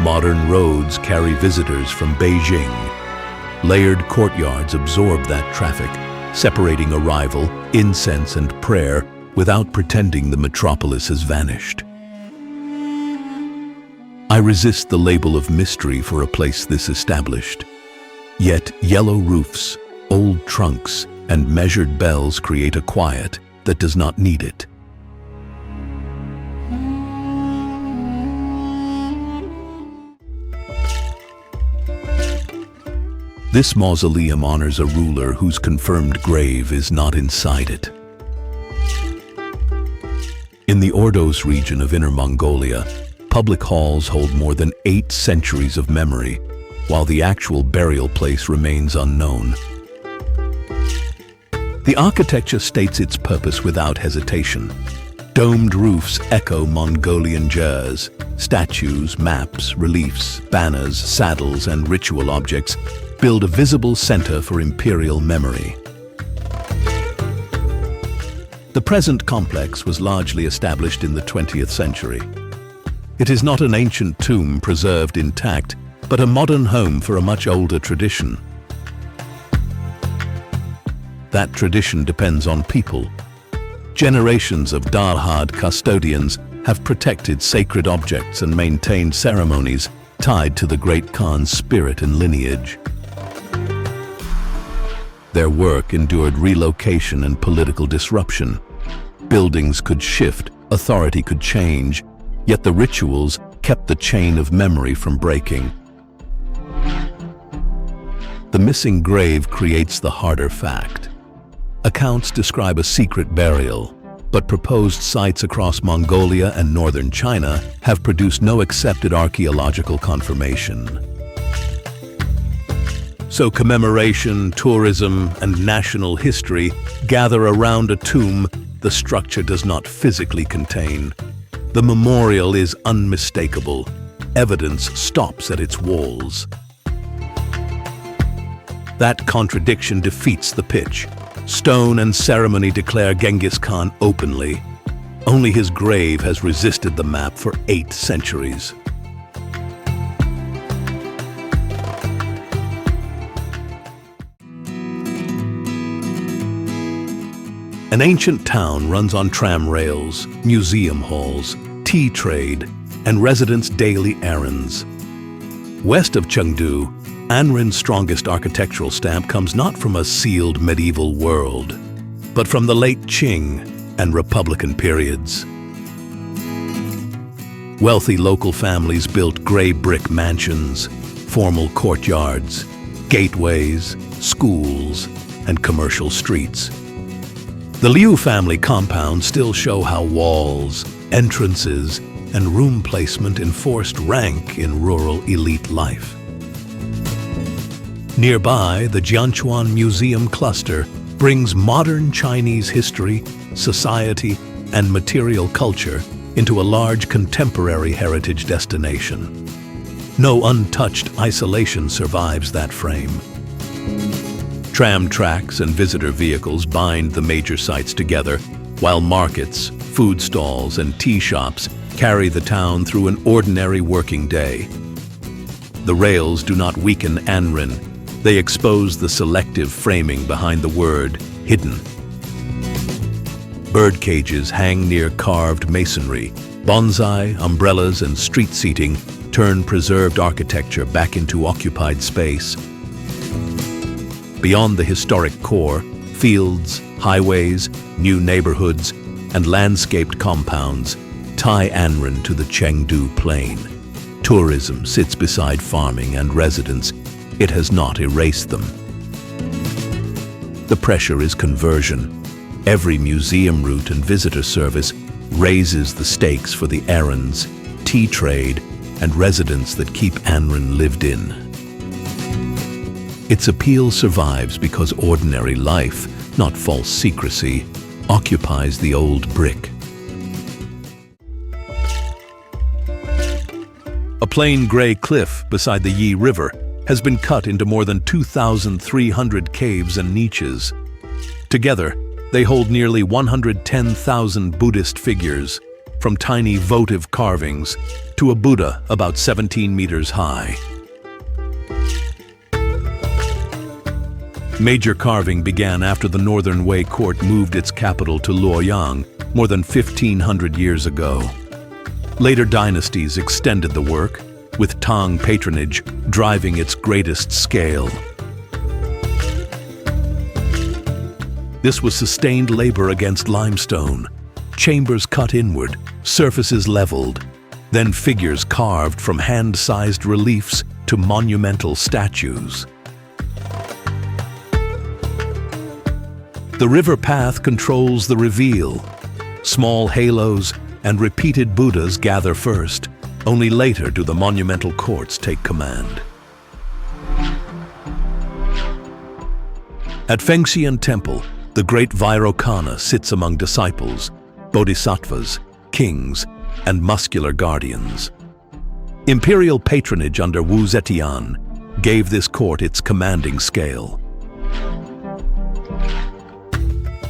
Modern roads carry visitors from Beijing. Layered courtyards absorb that traffic, separating arrival, incense, and prayer without pretending the metropolis has vanished. I resist the label of mystery for a place this established. Yet yellow roofs, old trunks, and measured bells create a quiet that does not need it. This mausoleum honors a ruler whose confirmed grave is not inside it. In the Ordos region of Inner Mongolia, public halls hold more than 8 centuries of memory, while the actual burial place remains unknown. The architecture states its purpose without hesitation. Domed roofs echo Mongolian jazz. Statues, maps, reliefs, banners, saddles, and ritual objects build a visible center for imperial memory. The present complex was largely established in the 20th century. It is not an ancient tomb preserved intact, but a modern home for a much older tradition. That tradition depends on people. Generations of Darhad custodians have protected sacred objects and maintained ceremonies tied to the Great Khan's spirit and lineage. Their work endured relocation and political disruption. Buildings could shift, authority could change, yet the rituals kept the chain of memory from breaking. The missing grave creates the harder fact. Accounts describe a secret burial, but proposed sites across Mongolia and northern China have produced no accepted archaeological confirmation. So commemoration, tourism, and national history gather around a tomb the structure does not physically contain. The memorial is unmistakable. Evidence stops at its walls. That contradiction defeats the pitch. Stone and ceremony declare Genghis Khan openly. Only his grave has resisted the map for 8 centuries. An ancient town runs on tram rails, museum halls, tea trade, and residents' daily errands. West of Chengdu, Anrin's strongest architectural stamp comes not from a sealed medieval world, but from the late Qing and Republican periods. Wealthy local families built gray brick mansions, formal courtyards, gateways, schools, and commercial streets. The Liu family compounds still show how walls, entrances, and room placement enforced rank in rural elite life. Nearby, the Jianchuan Museum cluster brings modern Chinese history, society, and material culture into a large contemporary heritage destination. No untouched isolation survives that frame. Tram tracks and visitor vehicles bind the major sites together, while markets, food stalls, and tea shops carry the town through an ordinary working day. The rails do not weaken Anrin. They expose the selective framing behind the word hidden. Bird cages hang near carved masonry. Bonsai, umbrellas, and street seating turn preserved architecture back into occupied space. Beyond the historic core, fields, highways, new neighborhoods, and landscaped compounds tie Anrin to the Chengdu Plain. Tourism sits beside farming and residence. It has not erased them. The pressure is conversion. Every museum route and visitor service raises the stakes for the errands, tea trade, and residents that keep Anren lived in. Its appeal survives because ordinary life, not false secrecy, occupies the old brick. A plain gray cliff beside the Yi River has been cut into more than 2,300 caves and niches. Together, they hold nearly 110,000 Buddhist figures, from tiny votive carvings to a Buddha about 17 meters high. Major carving began after the Northern Wei court moved its capital to Luoyang more than 1,500 years ago. Later dynasties extended the work, with Tang patronage driving its greatest scale. This was sustained labor against limestone, chambers cut inward, surfaces leveled, then figures carved from hand-sized reliefs to monumental statues. The river path controls the reveal. Small halos and repeated Buddhas gather first. Only later do the monumental courts take command. At Fengxian Temple, the great Vairocana sits among disciples, bodhisattvas, kings, and muscular guardians. Imperial patronage under Wu Zetian gave this court its commanding scale.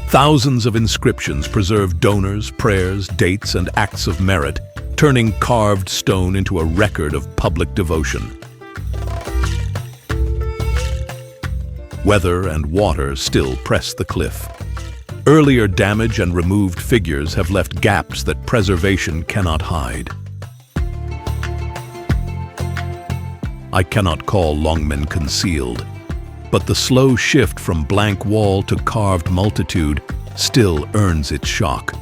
Thousands of inscriptions preserve donors, prayers, dates, and acts of merit, turning carved stone into a record of public devotion. Weather and water still press the cliff. Earlier damage and removed figures have left gaps that preservation cannot hide. I cannot call Longmen concealed, but the slow shift from blank wall to carved multitude still earns its shock.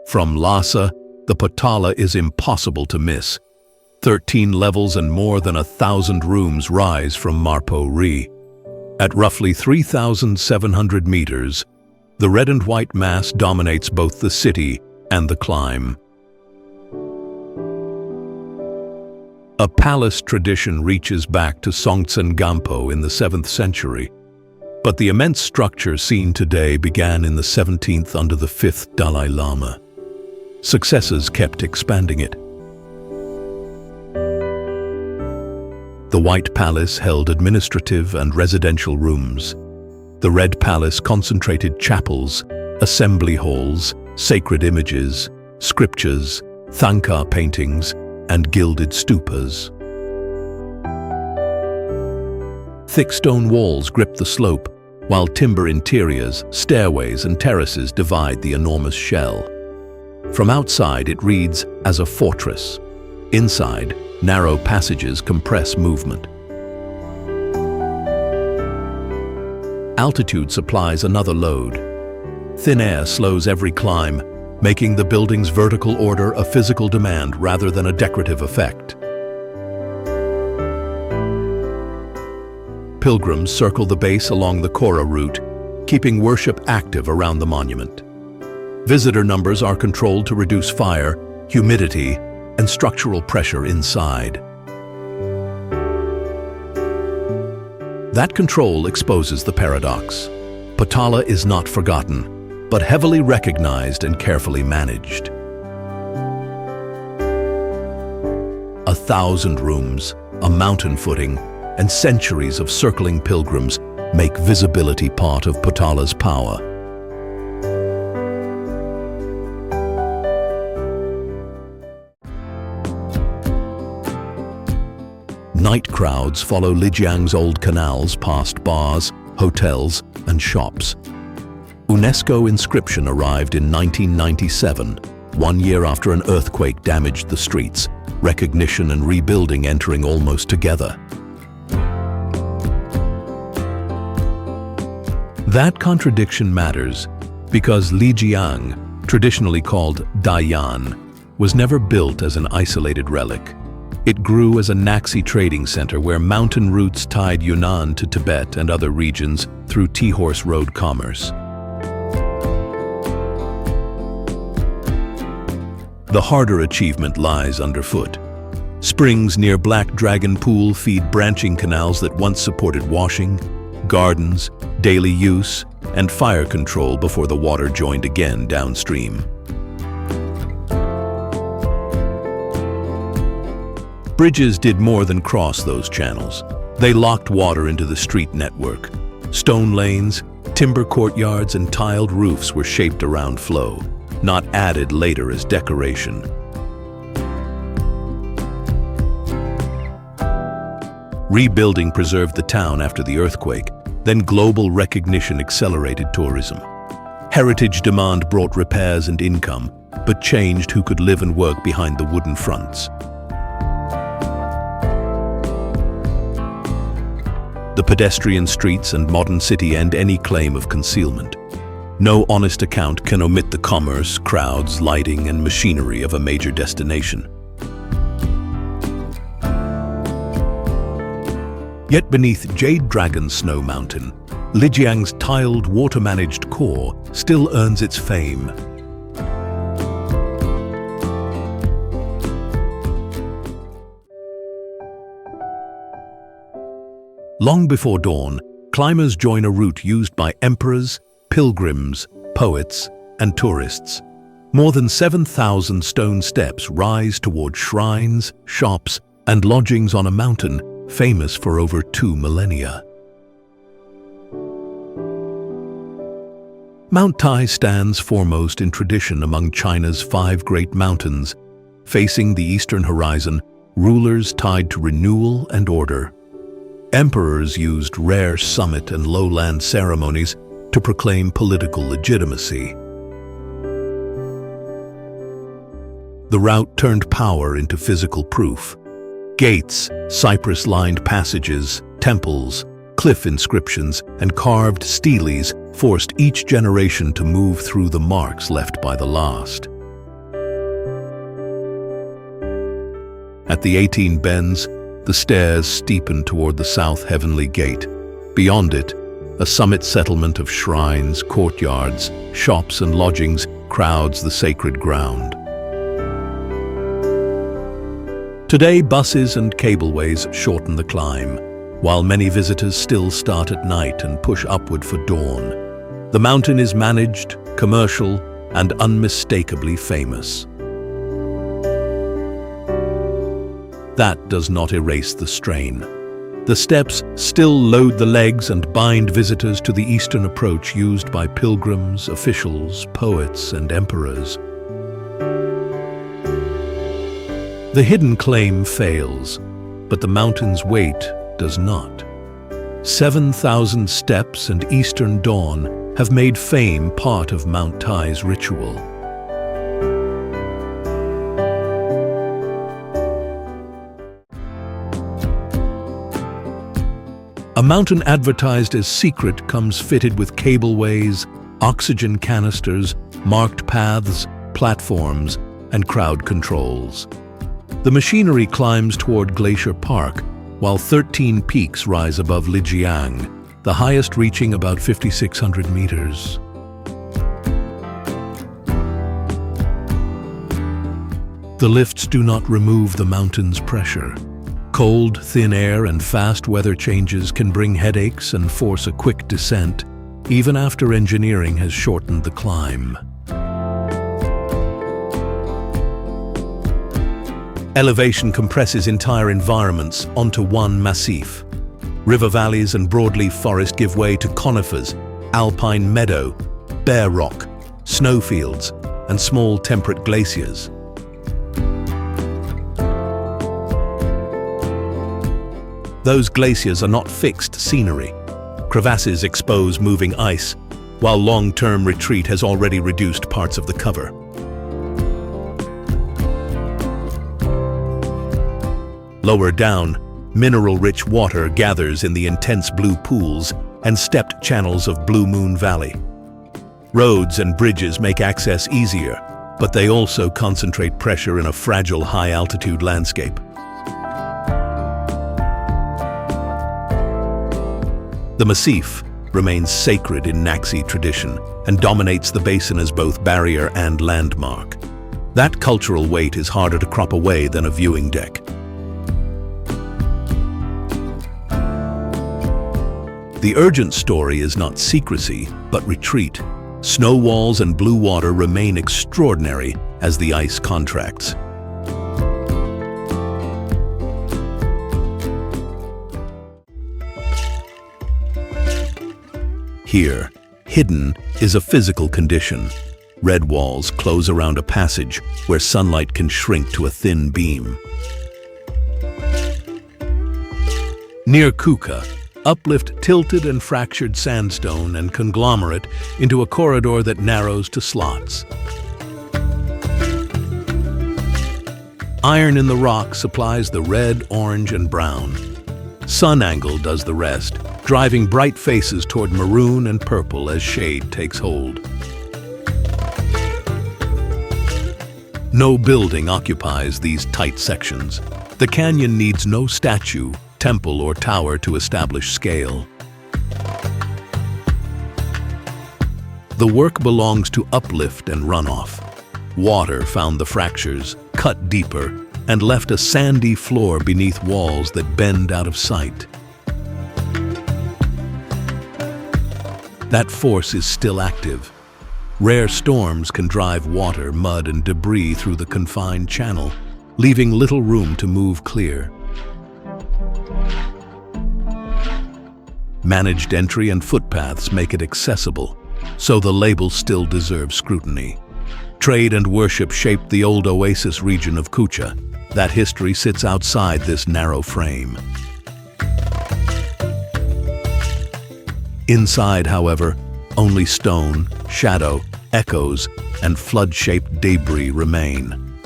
From Lhasa, the Potala is impossible to miss. 13 levels and more than 1,000 rooms rise from Marpo Ri. At roughly 3,700 meters, the red and white mass dominates both the city and the climb. A palace tradition reaches back to Songtsen Gampo in the 7th century, but the immense structure seen today began in the 17th under the 5th Dalai Lama. Successors kept expanding it. The White Palace held administrative and residential rooms. The Red Palace concentrated chapels, assembly halls, sacred images, scriptures, thangka paintings, and gilded stupas. Thick stone walls grip the slope, while timber interiors, stairways, and terraces divide the enormous shell. From outside, it reads as a fortress. Inside, narrow passages compress movement. Altitude supplies another load. Thin air slows every climb, making the building's vertical order a physical demand rather than a decorative effect. Pilgrims circle the base along the Kora route, keeping worship active around the monument. Visitor numbers are controlled to reduce fire, humidity, and structural pressure inside. That control exposes the paradox. Potala is not forgotten, but heavily recognized and carefully managed. 1,000 rooms, a mountain footing, and centuries of circling pilgrims make visibility part of Potala's power. Night crowds follow Lijiang's old canals past bars, hotels, and shops. UNESCO inscription arrived in 1997, 1 year after an earthquake damaged the streets, recognition and rebuilding entering almost together. That contradiction matters because Lijiang, traditionally called Daiyan, was never built as an isolated relic. It grew as a Naxi trading center where mountain routes tied Yunnan to Tibet and other regions through T-horse road commerce. The harder achievement lies underfoot. Springs near Black Dragon Pool feed branching canals that once supported washing, gardens, daily use, and fire control before the water joined again downstream. Bridges did more than cross those channels. They locked water into the street network. Stone lanes, timber courtyards, and tiled roofs were shaped around flow, not added later as decoration. Rebuilding preserved the town after the earthquake, then global recognition accelerated tourism. Heritage demand brought repairs and income, but changed who could live and work behind the wooden fronts. The pedestrian streets and modern city end any claim of concealment. No honest account can omit the commerce, crowds, lighting, and machinery of a major destination. Yet beneath Jade Dragon Snow Mountain, Lijiang's tiled, water-managed core still earns its fame. Long before dawn, climbers join a route used by emperors, pilgrims, poets, and tourists. More than 7,000 stone steps rise toward shrines, shops, and lodgings on a mountain famous for over 2 millennia. Mount Tai stands foremost in tradition among China's 5 great mountains. Facing the eastern horizon, rulers tied to renewal and order. Emperors used rare summit and lowland ceremonies to proclaim political legitimacy. The route turned power into physical proof. Gates, cypress-lined passages, temples, cliff inscriptions, and carved steles forced each generation to move through the marks left by the last. At the 18 bends, the stairs steepened toward the south heavenly gate. Beyond it, a summit settlement of shrines, courtyards, shops, and lodgings crowds the sacred ground. Today, buses and cableways shorten the climb, while many visitors still start at night and push upward for dawn. The mountain is managed, commercial, and unmistakably famous. That does not erase the strain. The steps still load the legs and bind visitors to the eastern approach used by pilgrims, officials, poets, and emperors. The hidden claim fails, but the mountain's weight does not. 7,000 steps and eastern dawn have made fame part of Mount Tai's ritual. A mountain advertised as secret comes fitted with cableways, oxygen canisters, marked paths, platforms, and crowd controls. The machinery climbs toward Glacier Park, while 13 peaks rise above Lijiang, the highest reaching about 5,600 meters. The lifts do not remove the mountain's pressure. Cold, thin air and fast weather changes can bring headaches and force a quick descent, even after engineering has shortened the climb. Elevation compresses entire environments onto one massif. River valleys and broadleaf forest give way to conifers, alpine meadow, bare rock, snowfields, and small temperate glaciers. Those glaciers are not fixed scenery. Crevasses expose moving ice, while long-term retreat has already reduced parts of the cover. Lower down, mineral-rich water gathers in the intense blue pools and stepped channels of Blue Moon Valley. Roads and bridges make access easier, but they also concentrate pressure in a fragile high-altitude landscape. The massif remains sacred in Naxi tradition and dominates the basin as both barrier and landmark. That cultural weight is harder to crop away than a viewing deck. The urgent story is not secrecy, but retreat. Snow walls and blue water remain extraordinary as the ice contracts. Here, hidden is a physical condition. Red walls close around a passage where sunlight can shrink to a thin beam. Near Kuka, uplift tilted and fractured sandstone and conglomerate into a corridor that narrows to slots. Iron in the rock supplies the red, orange, and brown. Sun angle does the rest, driving bright faces toward maroon and purple as shade takes hold. No building occupies these tight sections. The canyon needs no statue, temple, or tower to establish scale. The work belongs to uplift and runoff. Water found the fractures, cut deeper, and left a sandy floor beneath walls that bend out of sight. That force is still active. Rare storms can drive water, mud, and debris through the confined channel, leaving little room to move clear. Managed entry and footpaths make it accessible, so the label still deserves scrutiny. Trade and worship shaped the old oasis region of Kucha. That history sits outside this narrow frame. Inside, however, only stone, shadow, echoes, and flood-shaped debris remain.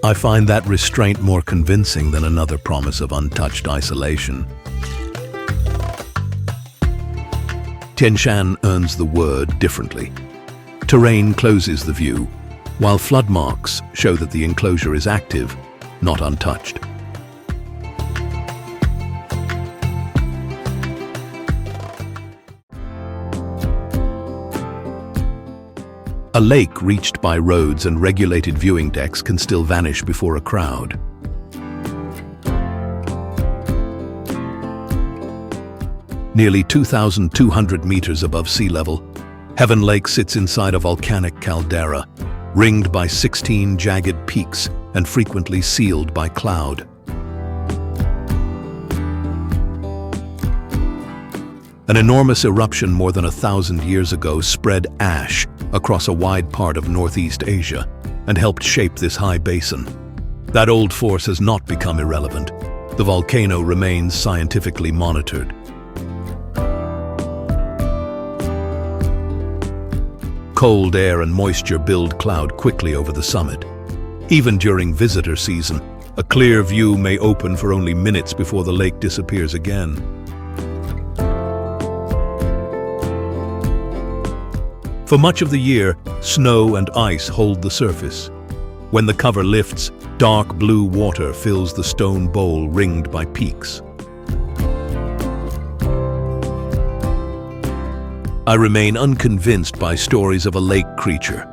I find that restraint more convincing than another promise of untouched isolation. Tianshan earns the word differently. Terrain closes the view, while flood marks show that the enclosure is active, not untouched. A lake reached by roads and regulated viewing decks can still vanish before a crowd. Nearly 2,200 meters above sea level, Heaven Lake sits inside a volcanic caldera, ringed by 16 jagged peaks and frequently sealed by cloud. An enormous eruption more than 1,000 years ago spread ash across a wide part of Northeast Asia and helped shape this high basin. That old force has not become irrelevant. The volcano remains scientifically monitored. Cold air and moisture build cloud quickly over the summit. Even during visitor season, a clear view may open for only minutes before the lake disappears again. For much of the year, snow and ice hold the surface. When the cover lifts, dark blue water fills the stone bowl ringed by peaks. I remain unconvinced by stories of a lake creature.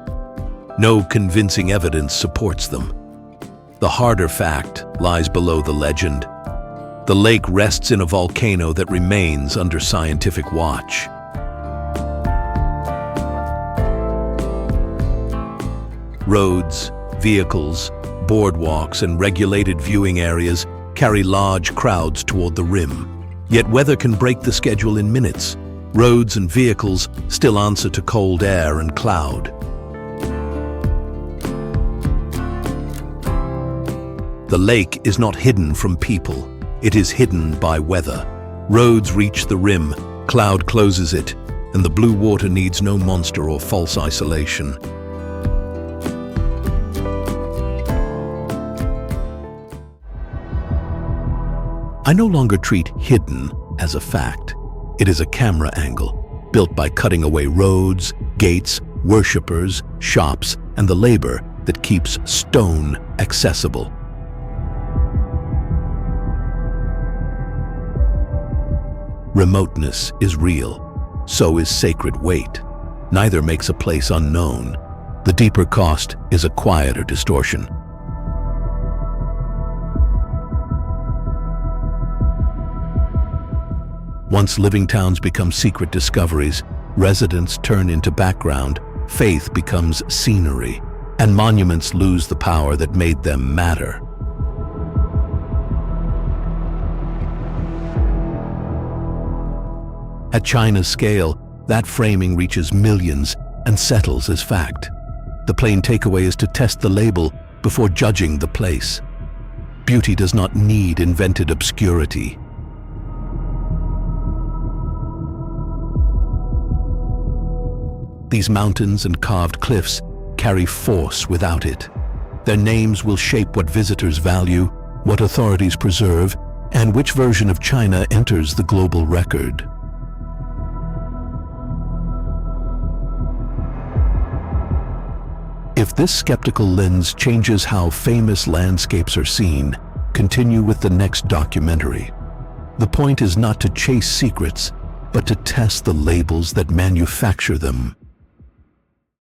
No convincing evidence supports them. The harder fact lies below the legend. The lake rests in a volcano that remains under scientific watch. Roads, vehicles, boardwalks, and regulated viewing areas carry large crowds toward the rim. Yet weather can break the schedule in minutes. Roads and vehicles still answer to cold air and cloud. The lake is not hidden from people. It is hidden by weather. Roads reach the rim, cloud closes it, and the blue water needs no monster or false isolation. I no longer treat hidden as a fact. It is a camera angle, built by cutting away roads, gates, worshippers, shops, and the labor that keeps stone accessible. Remoteness is real. So is sacred weight. Neither makes a place unknown. The deeper cost is a quieter distortion. Once living towns become secret discoveries, residents turn into background, faith becomes scenery, and monuments lose the power that made them matter. At China's scale, that framing reaches millions and settles as fact. The plain takeaway is to test the label before judging the place. Beauty does not need invented obscurity. These mountains and carved cliffs carry force without it. Their names will shape what visitors value, what authorities preserve, and which version of China enters the global record. If this skeptical lens changes how famous landscapes are seen, continue with the next documentary. The point is not to chase secrets, but to test the labels that manufacture them.